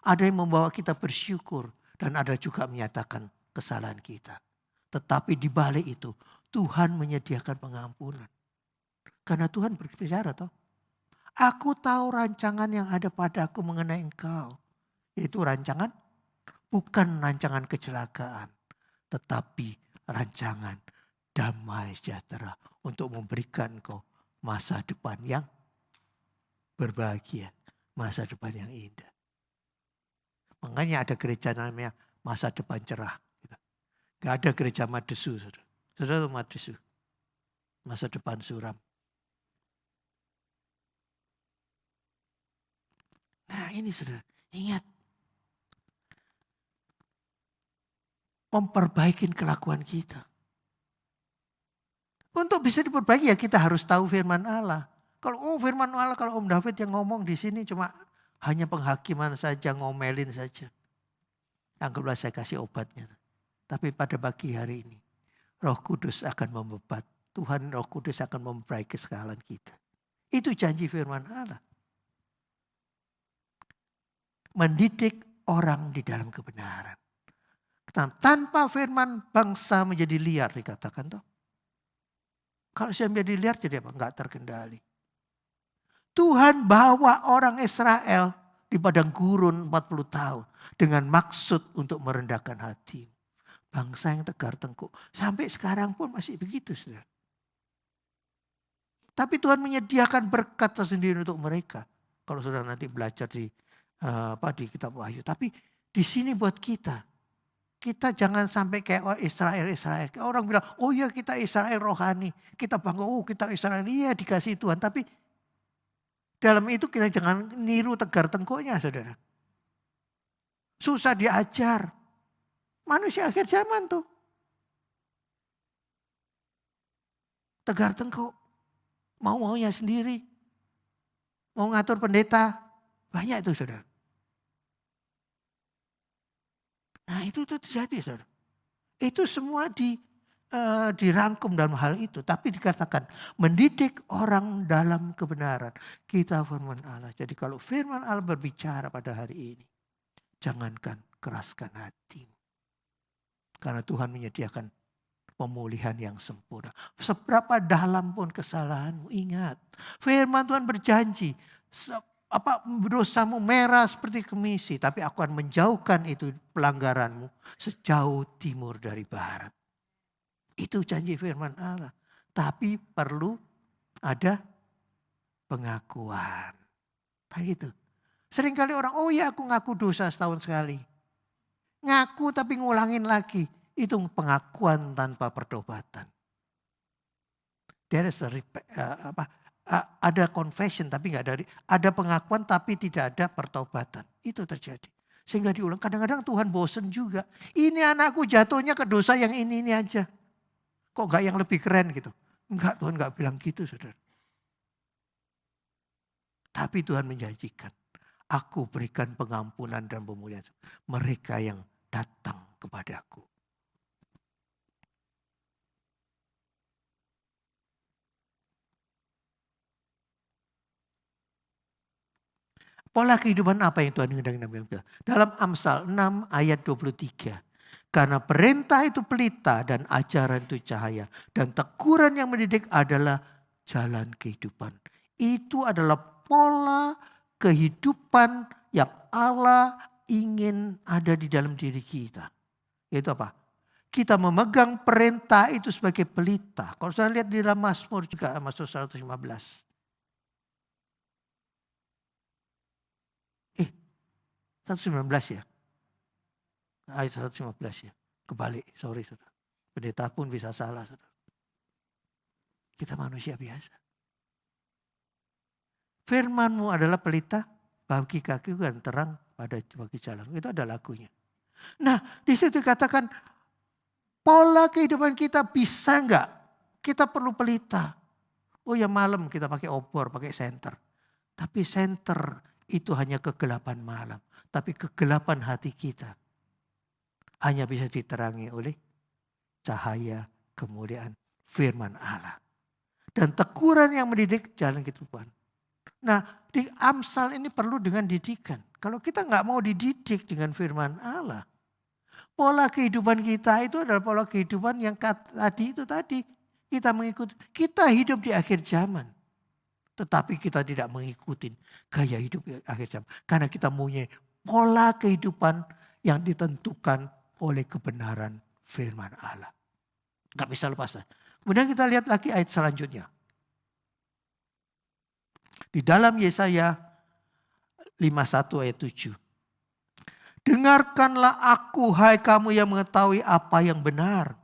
Ada yang membawa kita bersyukur. Dan ada juga menyatakan kesalahan kita. Tetapi di balik itu Tuhan menyediakan pengampunan. Karena Tuhan berbicara toh. Aku tahu rancangan yang ada padaku mengenai engkau. Yaitu rancangan bukan rancangan kecelakaan. Tetapi rancangan damai sejahtera. Untuk memberikan engkau masa depan yang berbahagia. Masa depan yang indah. Makanya ada gereja namanya masa depan cerah. Gak ada gereja madesu. Saudara madesu. Masa depan suram. Nah ini saudara, ingat. Memperbaiki kelakuan kita. Untuk bisa diperbaiki ya kita harus tahu firman Allah. Kalau firman Allah, kalau Om David yang ngomong di sini cuma hanya penghakiman saja, ngomelin saja. Anggaplah saya kasih obatnya. Tapi pada pagi hari ini, Roh Kudus akan membebat. Tuhan Roh Kudus akan memperbaiki kesalahan kita. Itu janji firman Allah. Mendidik orang di dalam kebenaran. Tanpa firman bangsa menjadi liar dikatakan toh. Kalau saya menjadi liar jadi apa? Enggak terkendali. Tuhan bawa orang Israel di padang gurun 40 tahun. Dengan maksud untuk merendahkan hati. Bangsa yang tegar tengkuk. Sampai sekarang pun masih begitu. Saudara. Tapi Tuhan menyediakan berkat tersendiri untuk mereka. Kalau saudara nanti belajar di kitab Wahyu. Tapi di sini buat kita. Kita jangan sampai kayak Israel. Orang bilang, oh ya kita Israel rohani. Kita bangga, oh kita Israel. Iya dikasih Tuhan. Tapi dalam itu kita jangan niru tegar tengkuknya saudara. Susah diajar. Manusia akhir zaman tuh. Tegar tengkuk. Mau-maunya sendiri. Mau ngatur pendeta. Banyak itu saudara. Nah itu terjadi saudara. Itu semua dirangkum dalam hal itu. Tapi dikatakan mendidik orang dalam kebenaran. Kita firman Allah. Jadi kalau firman Allah berbicara pada hari ini. jangankan keraskan hatimu. Karena Tuhan menyediakan pemulihan yang sempurna. Seberapa dalam pun kesalahanmu, ingat. Firman Tuhan berjanji, dosamu merah seperti kemisi, tapi aku akan menjauhkan itu pelanggaranmu sejauh timur dari barat. Itu janji firman Allah. Tapi perlu ada pengakuan. Tadi itu. Seringkali orang, oh ya aku ngaku dosa setahun sekali. Ngaku tapi ngulangin lagi. Itu pengakuan tanpa pertobatan. Ada confession tapi nggak ada pengakuan tapi tidak ada pertobatan. Itu terjadi. Sehingga diulang. Kadang-kadang Tuhan bosen juga. Ini anakku jatuhnya ke dosa yang ini aja. Kok nggak yang lebih keren gitu? Enggak, Tuhan nggak bilang gitu, saudara. Tapi Tuhan menjanjikan, aku berikan pengampunan dan pemulihan mereka yang datang kepadaku. Pola kehidupan apa yang Tuhan hendak? Dalam Amsal 6 ayat 23. Karena perintah itu pelita dan ajaran itu cahaya. Dan teguran yang mendidik adalah jalan kehidupan. Itu adalah pola kehidupan yang Allah ingin ada di dalam diri kita. Yaitu apa? Kita memegang perintah itu sebagai pelita. Kalau saya lihat di dalam Mazmur juga, Mazmur 115. 119 ya. Ayat 115 ya. Kebalik, sorry saudara. Pendeta pun bisa salah saudara. Kita manusia biasa. Firman-Mu adalah pelita bagi kakiku dan terang pada bagi jalan. Itu ada lagunya. Nah, di situ dikatakan pola kehidupan kita bisa enggak? Kita perlu pelita. Oh ya malam kita pakai obor, pakai senter. Tapi senter itu hanya kegelapan malam. Tapi kegelapan hati kita hanya bisa diterangi oleh cahaya kemuliaan firman Allah. Dan teguran yang mendidik jalan kehidupan. Nah di Amsal ini perlu dengan didikan. Kalau kita nggak mau dididik dengan firman Allah. Pola kehidupan kita itu adalah pola kehidupan yang tadi. Kita mengikuti, kita hidup di akhir zaman. Tetapi kita tidak mengikuti gaya hidup di akhir zaman. Karena kita punya pola kehidupan yang ditentukan oleh kebenaran firman Allah. Gak bisa lepas. Kemudian kita lihat lagi ayat selanjutnya. Di dalam Yesaya 51 ayat 7. Dengarkanlah aku, hai kamu yang mengetahui apa yang benar.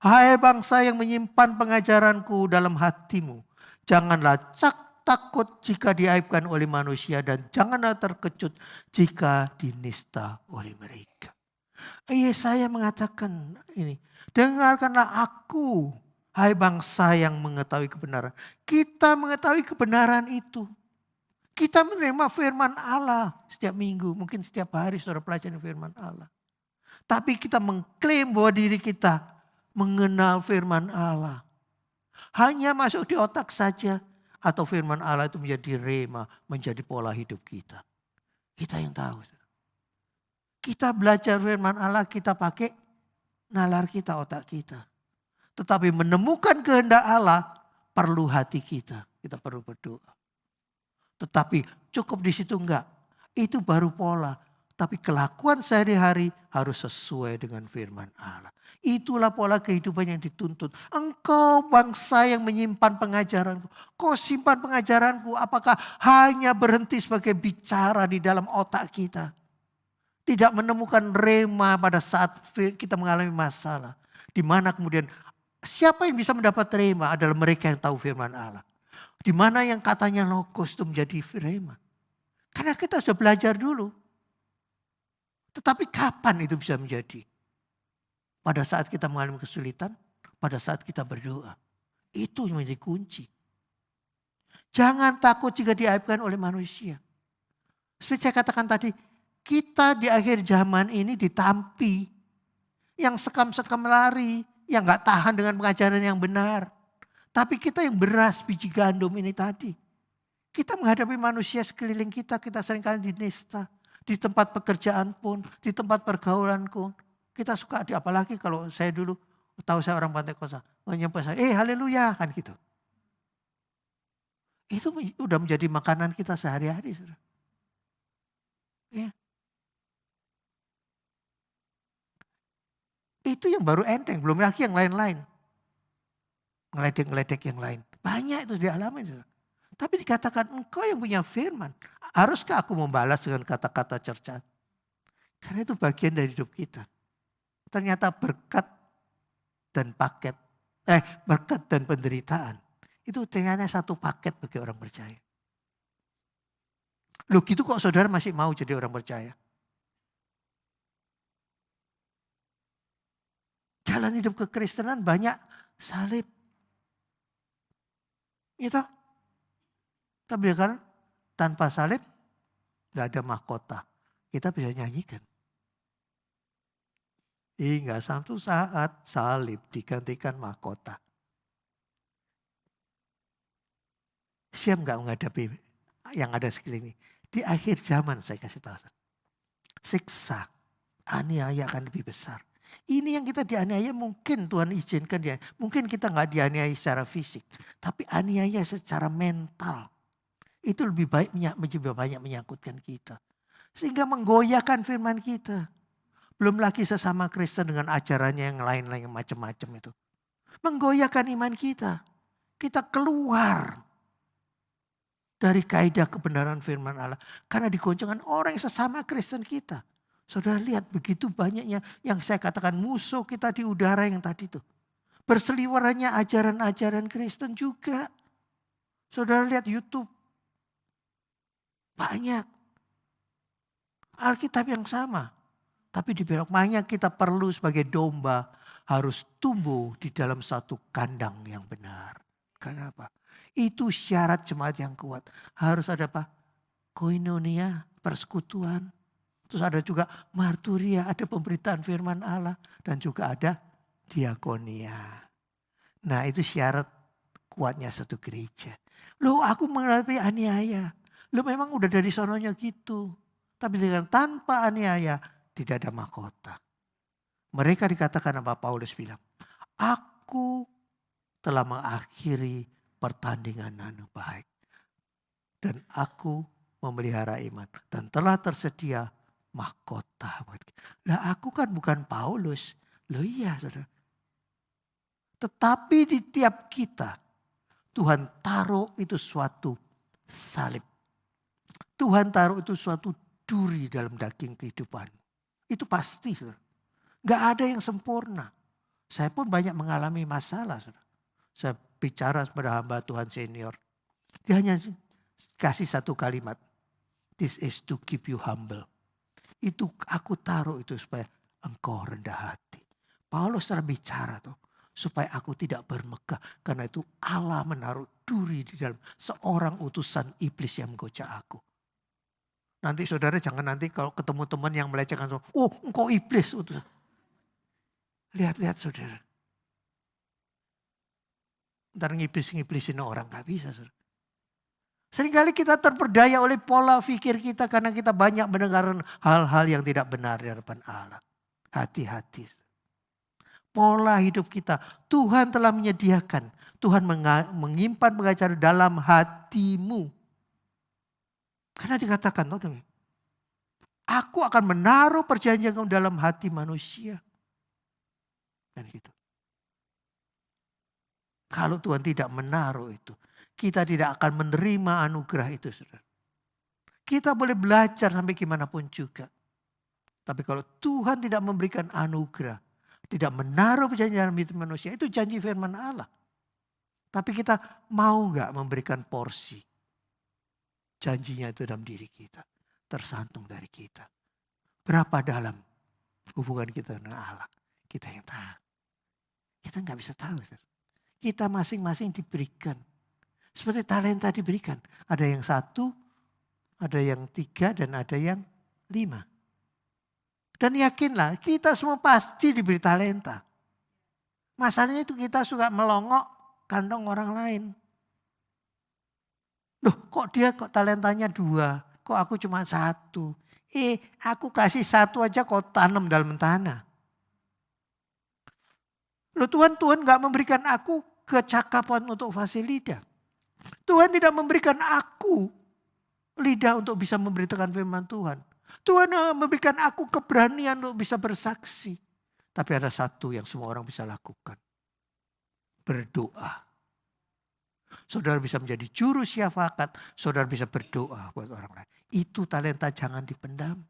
Hai bangsa yang menyimpan pengajaranku dalam hatimu. Janganlah takut jika diaibkan oleh manusia dan janganlah terkejut jika dinista oleh mereka. Yesaya mengatakan ini, dengarkanlah aku, hai bangsa yang mengetahui kebenaran. Kita mengetahui kebenaran itu. Kita menerima firman Allah setiap minggu, mungkin setiap hari saudara pelajari firman Allah. Tapi kita mengklaim bahwa diri kita mengenal firman Allah. Hanya masuk di otak saja. Atau firman Allah itu menjadi rema, menjadi pola hidup kita. Kita yang tahu. Kita belajar firman Allah, kita pakai nalar kita, otak kita. Tetapi menemukan kehendak Allah, perlu hati kita. Kita perlu berdoa. Tetapi cukup di situ enggak. Itu baru pola. Tapi kelakuan sehari-hari harus sesuai dengan firman Allah. Itulah pola kehidupan yang dituntut. Engkau bangsa yang menyimpan pengajaranku. Kau simpan pengajaranku. Apakah hanya berhenti sebagai bicara di dalam otak kita? Tidak menemukan rema pada saat kita mengalami masalah. Di mana kemudian siapa yang bisa mendapat rema adalah mereka yang tahu firman Allah. Di mana yang katanya logos itu menjadi rema. Karena kita sudah belajar dulu. Tetapi kapan itu bisa menjadi? Pada saat kita mengalami kesulitan, pada saat kita berdoa. Itu yang menjadi kunci. Jangan takut jika diaibkan oleh manusia. Seperti saya katakan tadi, kita di akhir zaman ini ditampi. Yang sekam-sekam lari, yang gak tahan dengan pengajaran yang benar. Tapi kita yang beras biji gandum ini tadi. Kita menghadapi manusia sekeliling kita, kita seringkali dinista. Di tempat pekerjaan pun, di tempat pergaulanku. Kita suka, apalagi kalau saya dulu, tahu saya orang Pantai Kosta, menyapa saya, haleluya, kan gitu. Itu udah menjadi makanan kita sehari-hari. Ya. Itu yang baru enteng, belum lagi yang lain-lain. Ngeledek-ngeledek yang lain. Banyak itu dialami. Tapi dikatakan engkau yang punya firman. Haruskah aku membalas dengan kata-kata cercaan? Karena itu bagian dari hidup kita. Ternyata berkat dan paket. Berkat dan penderitaan. Itu ternyata satu paket bagi orang percaya. Loh gitu kok saudara masih mau jadi orang percaya? Jalan hidup kekristenan banyak salib. Gitu. Tapi kan tanpa salib gak ada mahkota. Kita bisa nyanyikan. Hingga satu saat salib digantikan mahkota. Siap gak menghadapi yang ada sekeliling? Di akhir zaman saya kasih tahu. Siksa, aniaya akan lebih besar. Ini yang kita dianiaya mungkin Tuhan izinkan dia. Mungkin kita gak dianiaya secara fisik. Tapi aniaya secara mental. Itu lebih banyak menyangkutkan kita. Sehingga menggoyahkan firman kita. Belum lagi sesama Kristen dengan ajarannya yang lain-lain macam-macam itu. Menggoyahkan iman kita. Kita keluar dari kaidah kebenaran firman Allah. Karena digoncangkan orang yang sesama Kristen kita. Saudara lihat begitu banyaknya yang saya katakan musuh kita di udara yang tadi itu. Berseliwerannya ajaran-ajaran Kristen juga. Saudara lihat YouTube. Banyak. Alkitab yang sama. Tapi dibilang banyak kita perlu sebagai domba harus tumbuh di dalam satu kandang yang benar. Kenapa? Itu syarat jemaat yang kuat. Harus ada apa? Koinonia, persekutuan. Terus ada juga marturia, ada pemberitaan firman Allah. Dan juga ada diakonia. Nah itu syarat kuatnya satu gereja. Loh aku menghadapi aniaya. Loh memang udah dari sononya gitu. Tapi dengan tanpa aniaya tidak ada mahkota. Mereka dikatakan apa Paulus bilang. Aku telah mengakhiri pertandingan yang baik. Dan aku memelihara iman. Dan telah tersedia mahkota. Lah aku kan bukan Paulus. Loh iya saudara. Tetapi di tiap kita. Tuhan taruh itu suatu salib. Tuhan taruh itu suatu duri dalam daging kehidupan. Itu pasti saudara. Gak ada yang sempurna. Saya pun banyak mengalami masalah saudara. Saya bicara kepada hamba Tuhan senior. Dia hanya kasih satu kalimat. This is to keep you humble. Itu aku taruh itu supaya engkau rendah hati. Paulus telah bicara tuh. Supaya aku tidak bermegah. Karena itu Allah menaruh duri di dalam seorang utusan iblis yang menggoda aku. Nanti saudara jangan nanti kalau ketemu teman yang melecehkan. Oh engkau iblis utusan. Lihat-lihat saudara. Ntar ngiblis-ngiblisin orang gak bisa saudara. Seringkali kita terperdaya oleh pola pikir kita karena kita banyak mendengar hal-hal yang tidak benar di hadapan Allah. Hati-hati. Pola hidup kita. Tuhan telah menyediakan. Tuhan menyimpan pengacara dalam hatimu. Karena dikatakan. Aku akan menaruh perjanjian dalam hati manusia. Dan gitu. Kalau Tuhan tidak menaruh itu. Kita tidak akan menerima anugerah itu. Saudara. Kita boleh belajar sampai gimana pun juga. Tapi kalau Tuhan tidak memberikan anugerah. Tidak menaruh perjanjian dalam hidup manusia. Itu janji firman Allah. Tapi kita mau gak memberikan porsi. Janjinya itu dalam diri kita. Tersantung dari kita. Berapa dalam hubungan kita dengan Allah. Kita yang tahu. Kita gak bisa tahu. Kita masing-masing diberikan. Seperti talenta diberikan. Ada yang 1, ada yang 3 dan ada yang 5. Dan yakinlah kita semua pasti diberi talenta. Masalahnya itu kita suka melongok kantong orang lain. Loh kok dia talentanya 2, kok aku cuma 1. Aku kasih 1 aja kau tanam dalam tanah. Loh Tuhan gak memberikan aku kecakapan untuk fasih lidah. Tuhan tidak memberikan aku lidah untuk bisa memberitakan firman Tuhan. Tuhan memberikan aku keberanian untuk bisa bersaksi. Tapi ada satu yang semua orang bisa lakukan. Berdoa. Saudara bisa menjadi juru syafaat. Saudara bisa berdoa buat orang lain. Itu talenta, jangan dipendam.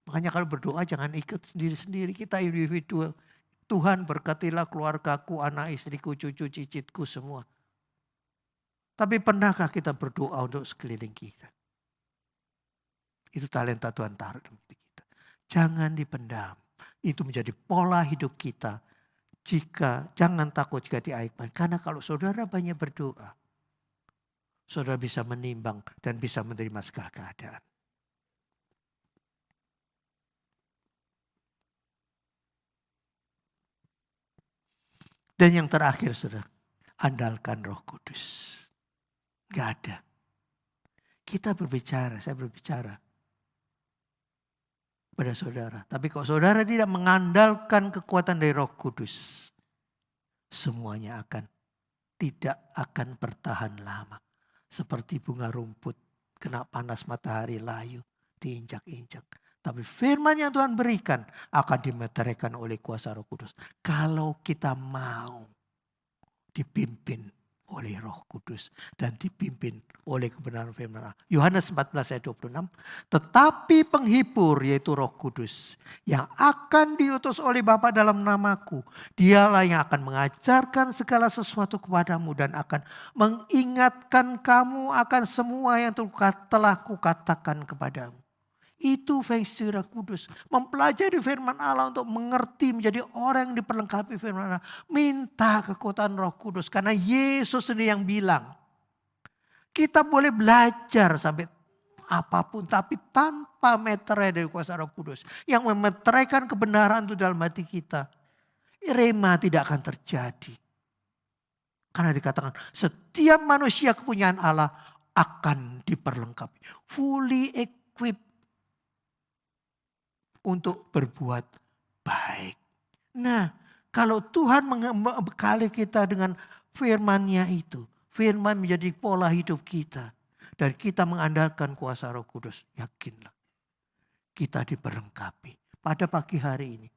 Makanya kalau berdoa jangan ikut sendiri-sendiri. Kita individual. Tuhan berkatilah keluargaku, anak istriku, cucu cicitku semua. Tapi pernahkah kita berdoa untuk sekeliling kita? Itu talenta Tuhan taruh dalam hati kita. Jangan dipendam. Itu menjadi pola hidup kita. Jangan takut jika diaibkan. Karena kalau saudara banyak berdoa, saudara bisa menimbang dan bisa menerima segala keadaan. Dan yang terakhir saudara, andalkan Roh Kudus. Gak ada. Kita berbicara, saya berbicara pada saudara. Tapi kalau saudara tidak mengandalkan kekuatan dari Roh Kudus, semuanya tidak akan bertahan lama. Seperti bunga rumput, kena panas matahari layu, diinjak-injak. Tapi firman yang Tuhan berikan akan dimeteraikan oleh kuasa Roh Kudus. Kalau kita mau dipimpin oleh Roh Kudus dan dipimpin oleh kebenaran firman Allah. Yohanes 14 ayat 26. Tetapi penghibur yaitu Roh Kudus yang akan diutus oleh Bapa dalam namaku. Dialah yang akan mengajarkan segala sesuatu kepadamu dan akan mengingatkan kamu akan semua yang telah kukatakan kepadamu. Itu fungsi Roh Kudus. Mempelajari firman Allah untuk mengerti menjadi orang yang diperlengkapi firman Allah. Minta kekuatan Roh Kudus. Karena Yesus sendiri yang bilang. Kita boleh belajar sampai apapun. Tapi tanpa meterai dari kuasa Roh Kudus. Yang memeteraikan kebenaran itu dalam hati kita. Rema tidak akan terjadi. Karena dikatakan setiap manusia kepunyaan Allah akan diperlengkapi. Fully equipped. Untuk berbuat baik. Nah, kalau Tuhan membekali kita dengan firman-Nya itu. Firman menjadi pola hidup kita. Dan kita mengandalkan kuasa Roh Kudus. Yakinlah. Kita diperlengkapi. Pada pagi hari ini.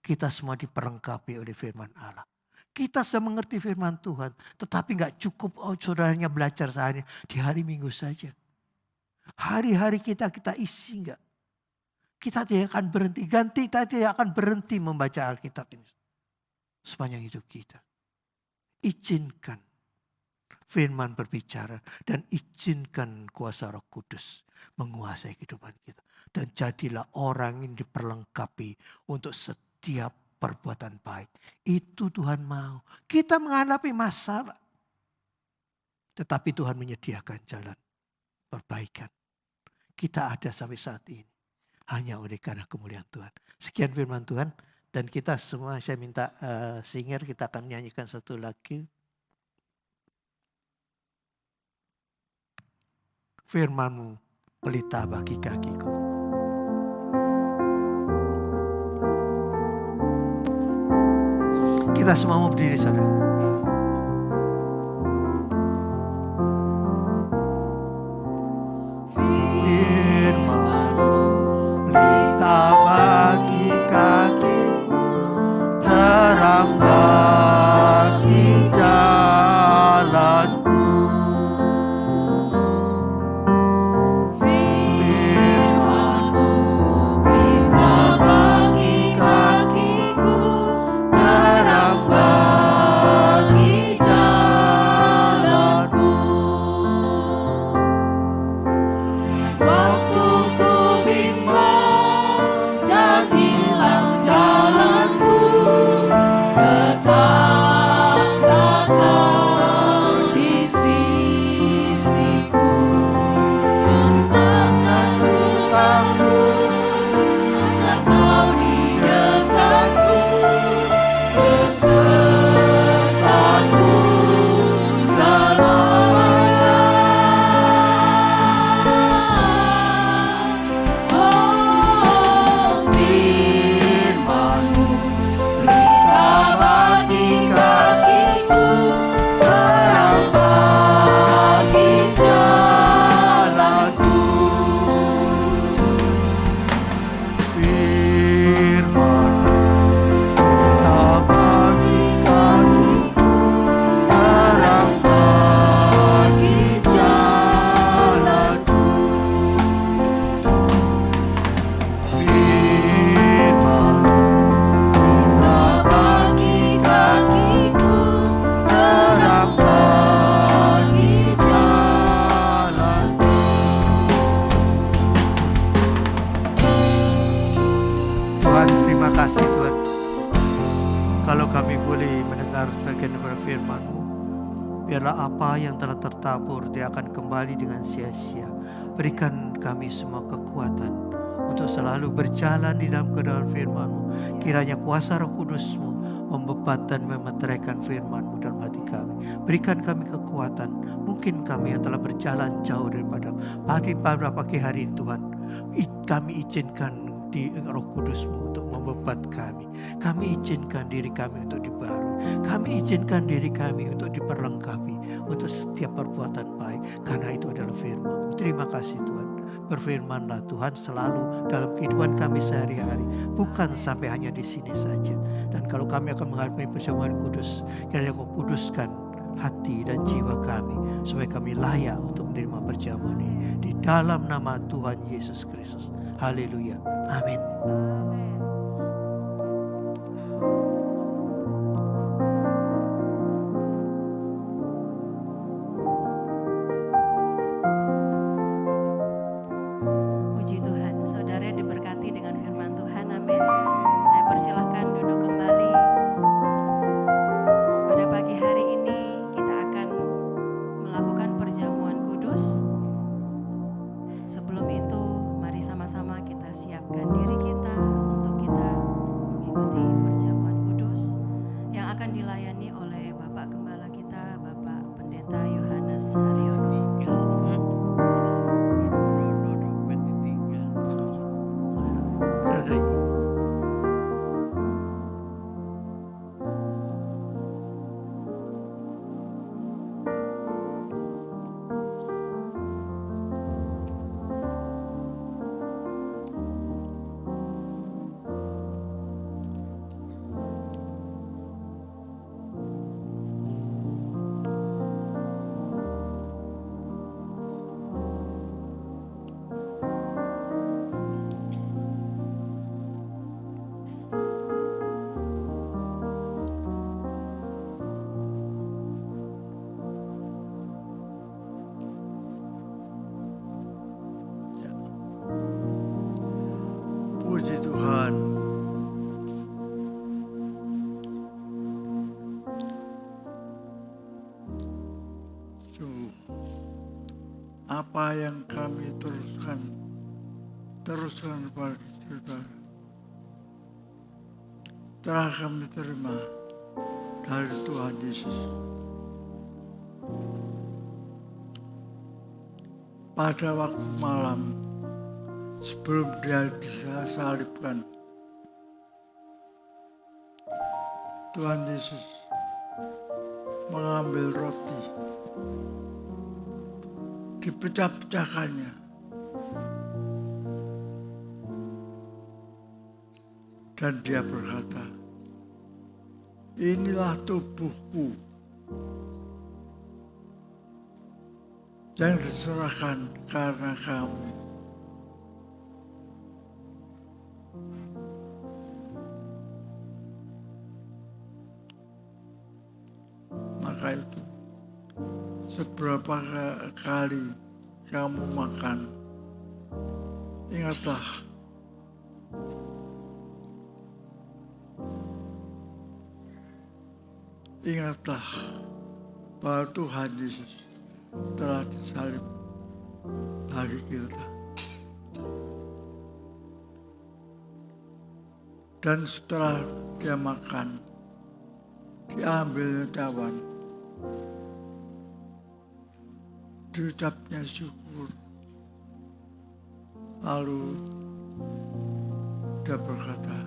Kita semua diperlengkapi oleh firman Allah. Kita sudah mengerti firman Tuhan. Tetapi gak cukup saudaranya belajar sehari di hari Minggu saja. Hari-hari kita isi gak? Kita tidak akan berhenti. Kita tidak akan berhenti membaca Alkitab ini. Sepanjang hidup kita. Izinkan firman berbicara. Dan izinkan kuasa Roh Kudus menguasai kehidupan kita. Dan jadilah orang yang diperlengkapi untuk setiap perbuatan baik. Itu Tuhan mau. Kita menghadapi masalah. Tetapi Tuhan menyediakan jalan perbaikan. Kita ada sampai saat ini. Hanya oleh karena kemuliaan Tuhan. Sekian firman Tuhan. Dan kita semua saya minta singer kita akan menyanyikan satu lagi. Firman-Mu pelita bagi kakiku. Kita semua mau berdiri saudara. Bagi kakiku, terang bagi jalanku. Firman-Mu pelita bagi kakiku, terang bagi biarlah apa yang telah tertabur tidak akan kembali dengan sia-sia. Berikan kami semua kekuatan untuk selalu berjalan di dalam kebenaran firman-Mu. Kiranya kuasa Roh Kudus-Mu membebat dan memeteraikan firman-Mu dalam hati kami. Berikan kami kekuatan. Mungkin kami yang telah berjalan jauh daripada pada pagi hari ini Tuhan, kami izinkan di Roh Kudus-Mu untuk membebat kami. Kami izinkan diri kami untuk dibaharui. Kami izinkan diri kami untuk diperlengkapi untuk setiap perbuatan baik, karena itu adalah firman-Mu. Terima kasih Tuhan. Berfirmanlah Tuhan selalu dalam kehidupan kami sehari-hari, bukan sampai hanya di sini saja. Dan kalau kami akan menghadapi perjamuan kudus, kiranya Kau kuduskan hati dan jiwa kami supaya kami layak untuk menerima perjamuan ini. Di dalam nama Tuhan Yesus Kristus. Haleluya. Amin. Puji Tuhan, saudara diberkati dengan firman Tuhan, amin. Saya persilahkan duduk kembali. Pada pagi hari ini kita akan melakukan perjamuan kudus. Sebelum itu, mari sama-sama kita siapkan diri kita untuk kita mengikuti perjamuan kudus yang akan dilayani oleh Bapak Gembala kita, Bapak Pendeta Yohanes Haryono. Puji Tuhan. Apa yang kami teruskan pada saudara telah kami terima dari Tuhan Yesus. Pada waktu malam sebelum Dia disalibkan, Tuhan Yesus mengambil roti, dipecah-pecahkannya, dan Dia berkata, "Inilah tubuhku yang diserahkan karena kamu." Maka itu, seberapa kali kamu makan, ingatlah bahwa Tuhan Yesus telah disalib bagi kita. Dan setelah Dia makan, diambil cawan, diucapnya syukur, lalu Dia berkata,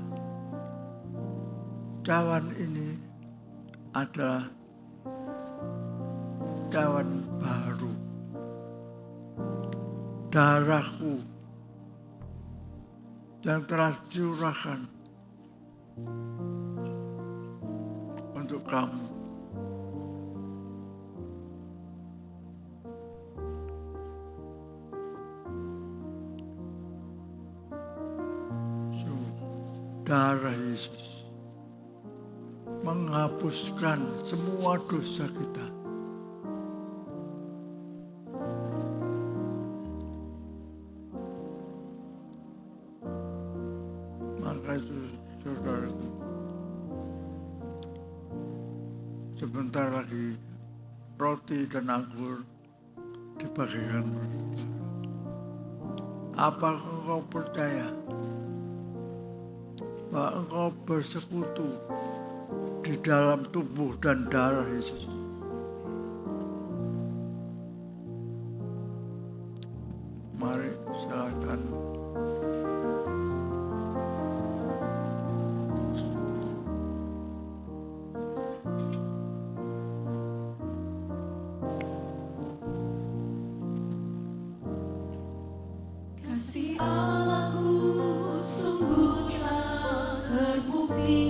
"Cawan ini adalah cawan baru, darahku yang telah dicurahkan untuk kamu." Darah Yesus menghapuskan semua dosa kita. Maka itu, saudaraku, sebentar lagi roti dan anggur dibagikan. Apa engkau percaya bahwa engkau bersekutu di dalam tubuh dan darah Yesus? Mari silakan. Kasih Allahku sungguh telah terbukti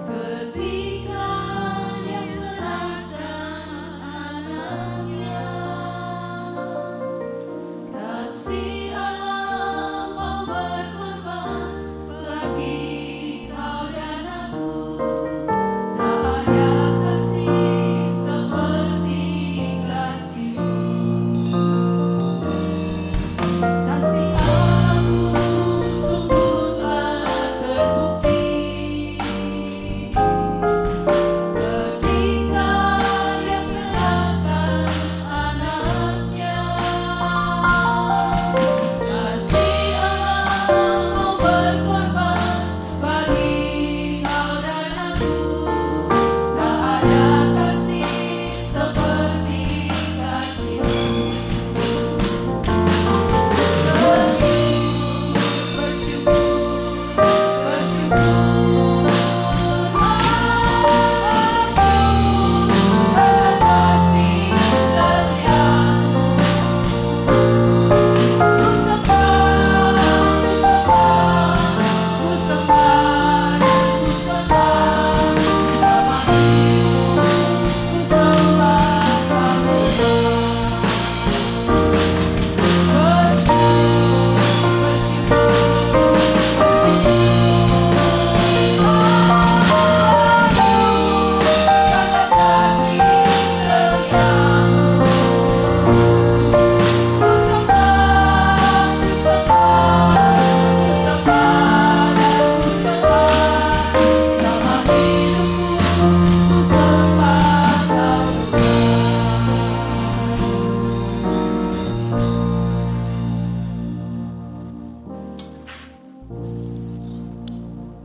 ketika Dia serahkan anaknya. Kasih Allah mau berkorban bagi kau dan aku. Tak ada kasih seperti kasih-Mu. Kasih Allahku sungguh telah terbukti ketika Dia serahkan anaknya. Kasih Allah mau berkorban bagi kau dan aku. Tak ada kasih seperti kasih-Mu.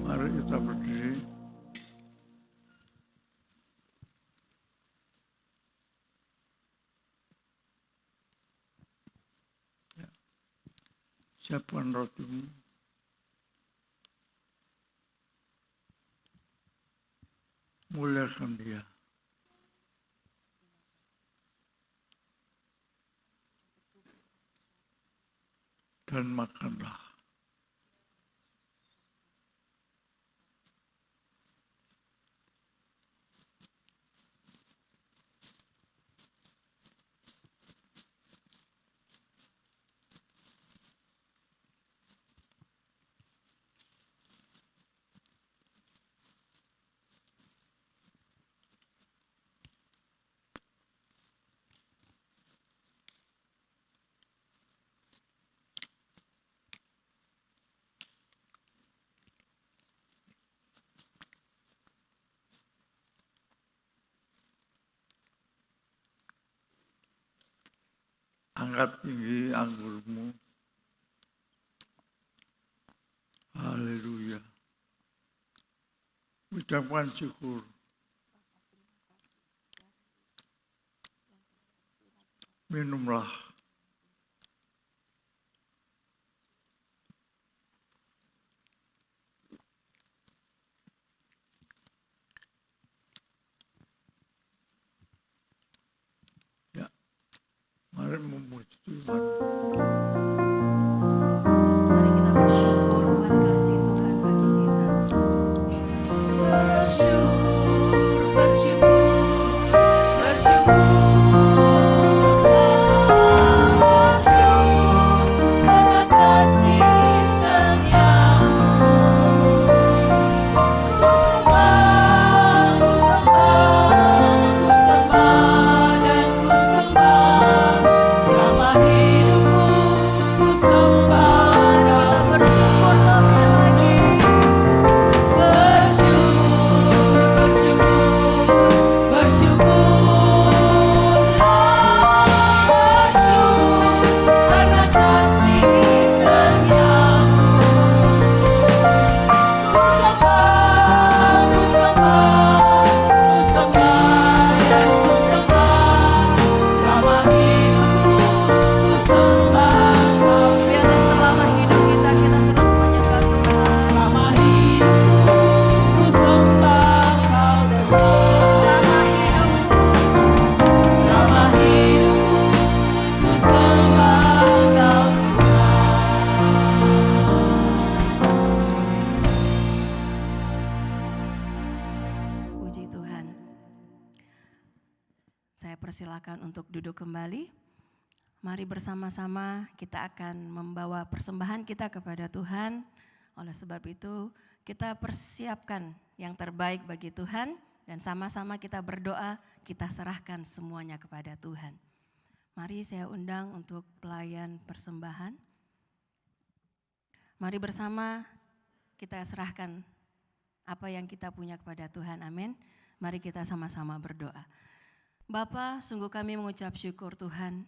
Mari kita berdiri. Ya. Siapkan rotimu. Muliakan Dia. Dan makanlah. Angkat tinggi anggurmu. Haleluya. Ucapkan syukur. Minumlah. Ya, mari memuji Tuhan. Mari kita bersyukur buat kasih Tuhan bagi kita. Bersyukur, bersyukur, bersyukur. Selama hidup Saya persilakan untuk duduk kembali. Mari bersama-sama kita akan membawa persembahan kita kepada Tuhan. Oleh sebab itu kita persiapkan yang terbaik bagi Tuhan dan sama-sama kita berdoa, kita serahkan semuanya kepada Tuhan. Mari saya undang untuk pelayan persembahan. Mari bersama kita serahkan apa yang kita punya kepada Tuhan, amin. Mari kita sama-sama berdoa. Bapa, sungguh kami mengucap syukur Tuhan.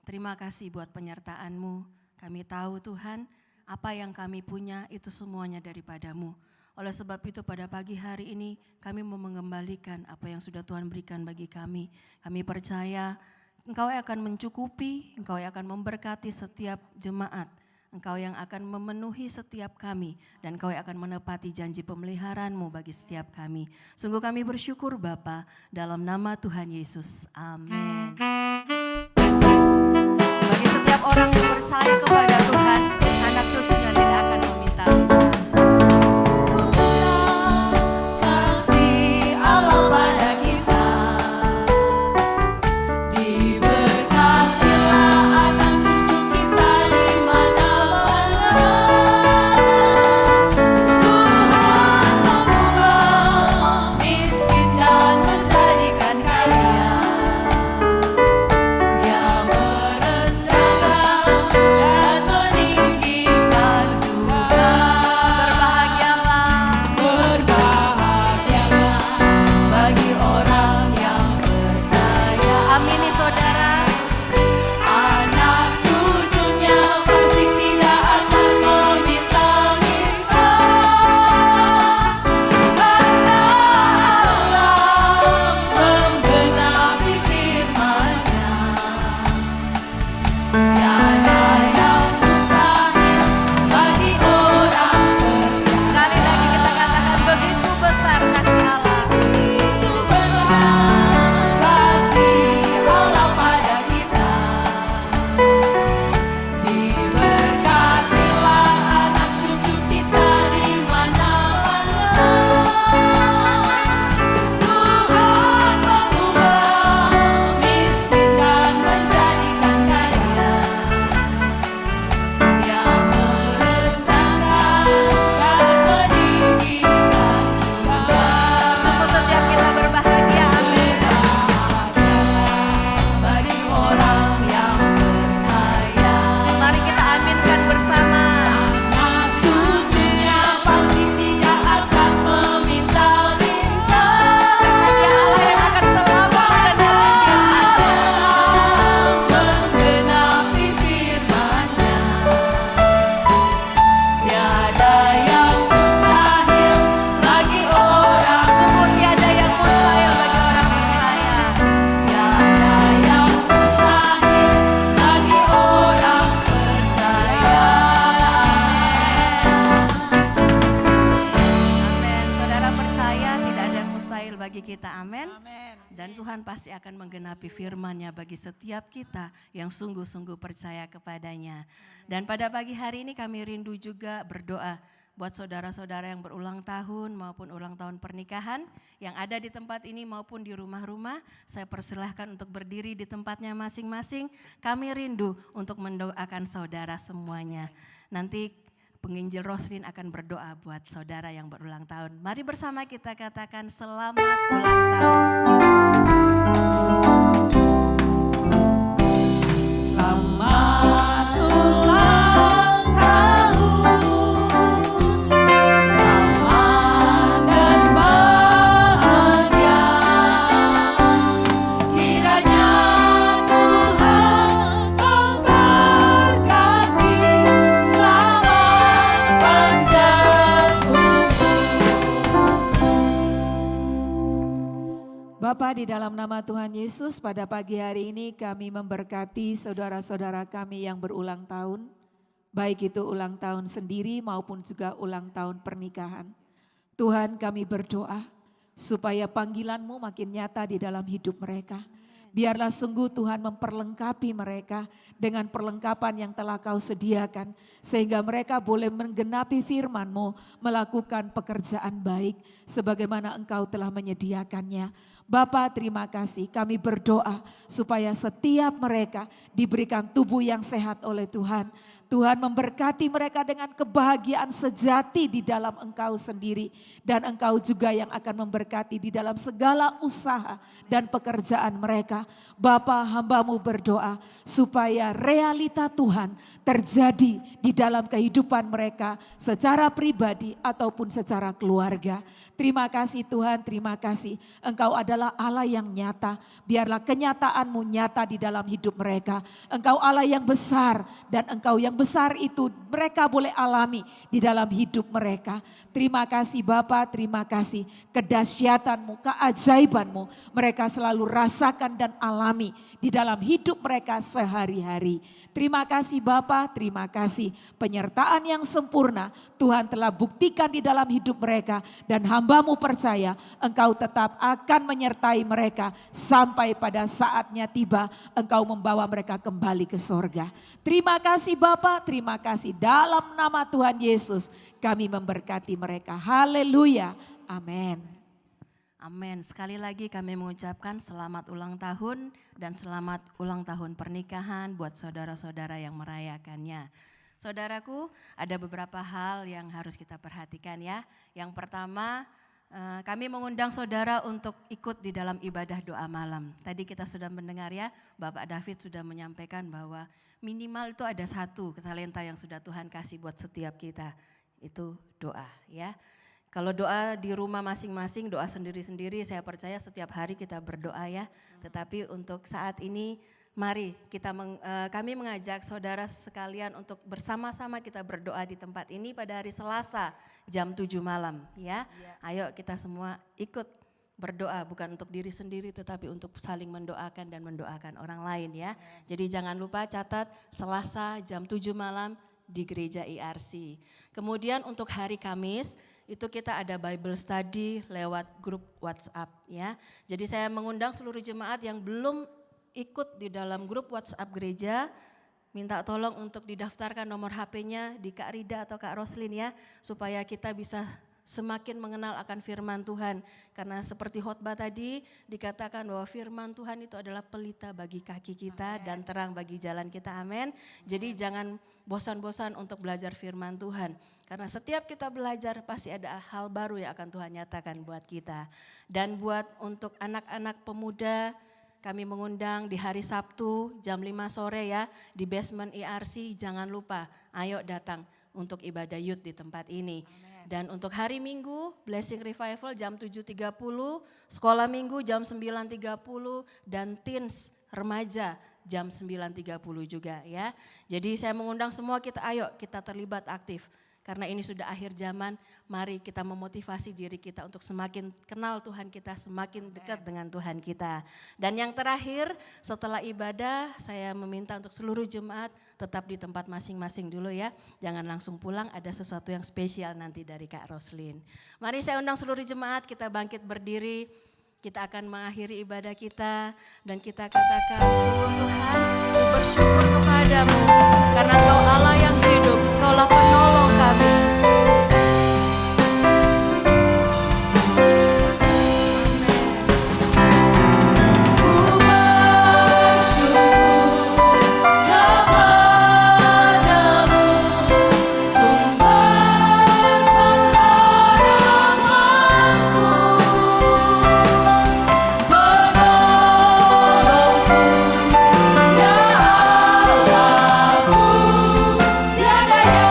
Terima kasih buat penyertaan-Mu. Kami tahu Tuhan, apa yang kami punya itu semuanya daripada-Mu. Oleh sebab itu pada pagi hari ini kami mau mengembalikan apa yang sudah Tuhan berikan bagi kami. Kami percaya Engkau akan mencukupi, Engkau akan memberkati setiap jemaat. Engkau yang akan memenuhi setiap kami dan Engkau yang akan menepati janji pemeliharaan-Mu bagi setiap kami. Sungguh kami bersyukur Bapa, dalam nama Tuhan Yesus. Amin. Bagi setiap orang yang percaya kepada Tuhan, anak cucunya tidak akan meminta. Kasih Allah pada kita, diberkatilah anak cucu kita di mana-mana. Tuhan mengubah miskin dan menjadikan kaya. Dia merendahkan dan meninggikan juga. Berbahagialah bagi orang yang percaya. Amini saudara. Anak cucunya pasti tidak akan meminta-minta. Karena Allah menggenapi firman-Nya. Tiada yang mustahil bagi orang percaya. Sekali lagi kita katakan begitu besar kasih Allah. Itu besar kasih Allah pada kita. Diberkatilah anak cucu kita di mana-mana. Tuhan mengubah miskin dan menjadikan kaya. Dia merendahkan dan meninggikan juga. Sungguh setiap kita berbahagia, amin. Bagi orang yang percaya. Mari kita aminkan bersama. Anak cucunya pasti tidak akan meminta-minta. Ya Allah yang akan selalu Menggenapi firman-Nya. Tiada yang mustahil bagi orang. sungguh tiada yang mustahil bagi orang percaya. Tiada yang mustahil bagi orang percaya. Amin. Saudara percaya tidak ada yang mustahil bagi kita, amin. Dan Tuhan pasti akan menggenapi firman-Nya bagi setiap kita yang sungguh-sungguh percaya kepadanya. Dan pada pagi hari ini kami rindu juga berdoa buat saudara-saudara yang berulang tahun maupun ulang tahun pernikahan yang ada di tempat ini maupun di rumah-rumah. Saya persilahkan untuk berdiri di tempatnya masing-masing. Kami rindu untuk mendoakan saudara semuanya. Nanti penginjil Roslin akan berdoa buat saudara yang berulang tahun. Mari bersama kita katakan selamat ulang tahun. Selamat ulang tahun, selamat dan bahagia. Kiranya Tuhan memberkati selamat panjang umur. Bapa, di dalam nama Tuhan Yesus, pada pagi hari ini kami memberkati saudara-saudara kami yang berulang tahun, baik itu ulang tahun sendiri maupun juga ulang tahun pernikahan. Tuhan, kami berdoa supaya panggilan-Mu makin nyata di dalam hidup mereka. Biarlah sungguh Tuhan memperlengkapi mereka dengan perlengkapan yang telah Kau sediakan. Sehingga mereka boleh menggenapi firman-Mu, melakukan pekerjaan baik sebagaimana Engkau telah menyediakannya. Bapa, terima kasih, kami berdoa supaya setiap mereka diberikan tubuh yang sehat oleh Tuhan. Tuhan memberkati mereka dengan kebahagiaan sejati di dalam Engkau sendiri. Dan Engkau juga yang akan memberkati di dalam segala usaha dan pekerjaan mereka. Bapa, hamba-Mu berdoa supaya realita Tuhan terjadi di dalam kehidupan mereka secara pribadi ataupun secara keluarga. Terima kasih Tuhan, terima kasih. Engkau adalah Allah yang nyata. Biarlah kenyataan-Mu nyata di dalam hidup mereka. Engkau Allah yang besar dan Engkau yang besar itu mereka boleh alami di dalam hidup mereka. Terima kasih Bapa, terima kasih. Kedahsyatan-Mu, keajaiban-Mu mereka selalu rasakan dan alami di dalam hidup mereka sehari-hari. Terima kasih Bapa, terima kasih. Penyertaan yang sempurna Tuhan telah buktikan di dalam hidup mereka. Dan hamba-Mu percaya Engkau tetap akan menyertai mereka sampai pada saatnya tiba Engkau membawa mereka kembali ke sorga. Terima kasih Bapa, terima kasih. Dalam nama Tuhan Yesus kami memberkati mereka. Haleluya, amin. Amin. Sekali lagi kami mengucapkan selamat ulang tahun dan selamat ulang tahun pernikahan buat saudara-saudara yang merayakannya. Saudaraku, ada beberapa hal yang harus kita perhatikan ya. Yang pertama, kami mengundang saudara untuk ikut di dalam ibadah doa malam. Tadi kita sudah mendengar ya, Bapak David sudah menyampaikan bahwa minimal itu ada satu talenta yang sudah Tuhan kasih buat setiap kita. Itu doa ya. Kalau doa di rumah masing-masing, doa sendiri-sendiri, saya percaya setiap hari kita berdoa ya. Tetapi untuk saat ini, mari kami mengajak saudara sekalian untuk bersama-sama kita berdoa di tempat ini pada hari Selasa jam 7 malam ya. Ayo kita semua ikut berdoa, bukan untuk diri sendiri tetapi untuk saling mendoakan dan mendoakan orang lain ya. Jadi jangan lupa catat Selasa jam 7 malam di gereja IRC. Kemudian untuk hari Kamis, itu kita ada Bible study lewat grup WhatsApp ya. Jadi saya mengundang seluruh jemaat yang belum ikut di dalam grup WhatsApp gereja, minta tolong untuk didaftarkan nomor HP-nya di Kak Rida atau Kak Roslin ya, supaya kita bisa semakin mengenal akan firman Tuhan. Karena seperti khotbah tadi dikatakan bahwa firman Tuhan itu adalah pelita bagi kaki kita dan terang bagi jalan kita, amin. Jadi jangan bosan-bosan untuk belajar firman Tuhan. Karena setiap kita belajar pasti ada hal baru yang akan Tuhan nyatakan buat kita. Dan buat untuk anak-anak pemuda, kami mengundang di hari Sabtu jam 5 sore ya di basement IRC. Jangan lupa, ayo datang untuk ibadah youth di tempat ini. Amen. Dan untuk hari Minggu, Blessing Revival jam 7.30, sekolah Minggu jam 9.30, dan teens remaja jam 9.30 juga ya. Jadi saya mengundang semua kita, ayo kita terlibat aktif. Karena ini sudah akhir zaman, mari kita memotivasi diri kita untuk semakin kenal Tuhan kita, semakin dekat dengan Tuhan kita. Dan yang terakhir, setelah ibadah saya meminta untuk seluruh jemaat tetap di tempat masing-masing dulu ya. Jangan langsung pulang, ada sesuatu yang spesial nanti dari Kak Roslin. Mari saya undang seluruh jemaat, kita bangkit berdiri. Kita akan mengakhiri ibadah kita dan kita katakan, sungguh Tuhan, ku bersyukur kepadamu karena Engkau Allah yang hidup, Engkaulah penolong kami. Tiada yang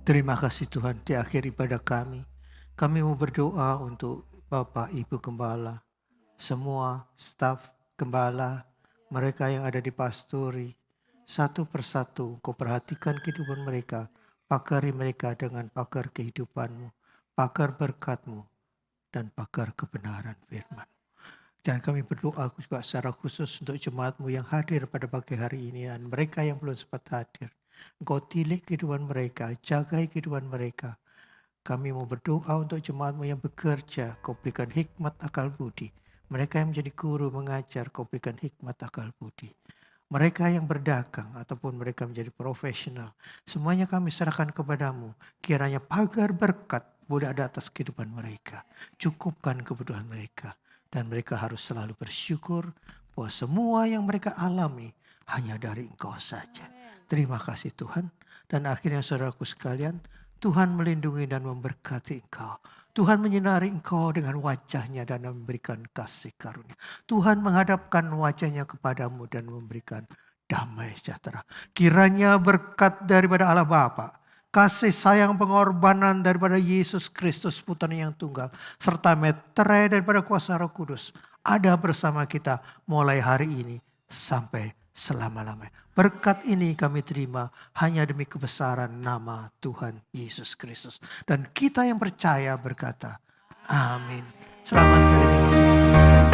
Terima kasih Tuhan, di akhir ibadah kami mau berdoa untuk Bapak Ibu Gembala, semua staf Gembala, mereka yang ada di pastori, satu persatu Kau perhatikan kehidupan mereka, pakari mereka dengan pakar kehidupan-Mu, pakar berkat-Mu, dan pakar kebenaran firman. Dan kami berdoa juga secara khusus untuk jemaat-Mu yang hadir pada pagi hari ini dan mereka yang belum sempat hadir. Engkau tilik kehidupan mereka, jagai kehidupan mereka. Kami mau berdoa untuk jemaat-Mu yang bekerja, Kau berikan hikmat akal budi. Mereka yang menjadi guru mengajar, Kau berikan hikmat akal budi. Mereka yang berdagang ataupun mereka menjadi profesional, semuanya kami serahkan kepadamu. Kiranya pagar berkat boleh ada atas kehidupan mereka. Cukupkan kebutuhan mereka. Dan mereka harus selalu bersyukur bahwa semua yang mereka alami hanya dari Engkau saja. Terima kasih Tuhan. Dan akhirnya saudaraku sekalian, Tuhan melindungi dan memberkati Engkau. Tuhan menyinari Engkau dengan wajahnya dan memberikan kasih karunia. Tuhan menghadapkan wajahnya kepadamu dan memberikan damai sejahtera. Kiranya berkat daripada Allah Bapa, kasih sayang pengorbanan daripada Yesus Kristus Putranya yang tunggal, serta meterai daripada kuasa Roh Kudus ada bersama kita mulai hari ini sampai selama-lamanya. Berkat ini kami terima hanya demi kebesaran nama Tuhan Yesus Kristus. Dan kita yang percaya berkata, amin. Selamat hari minggu.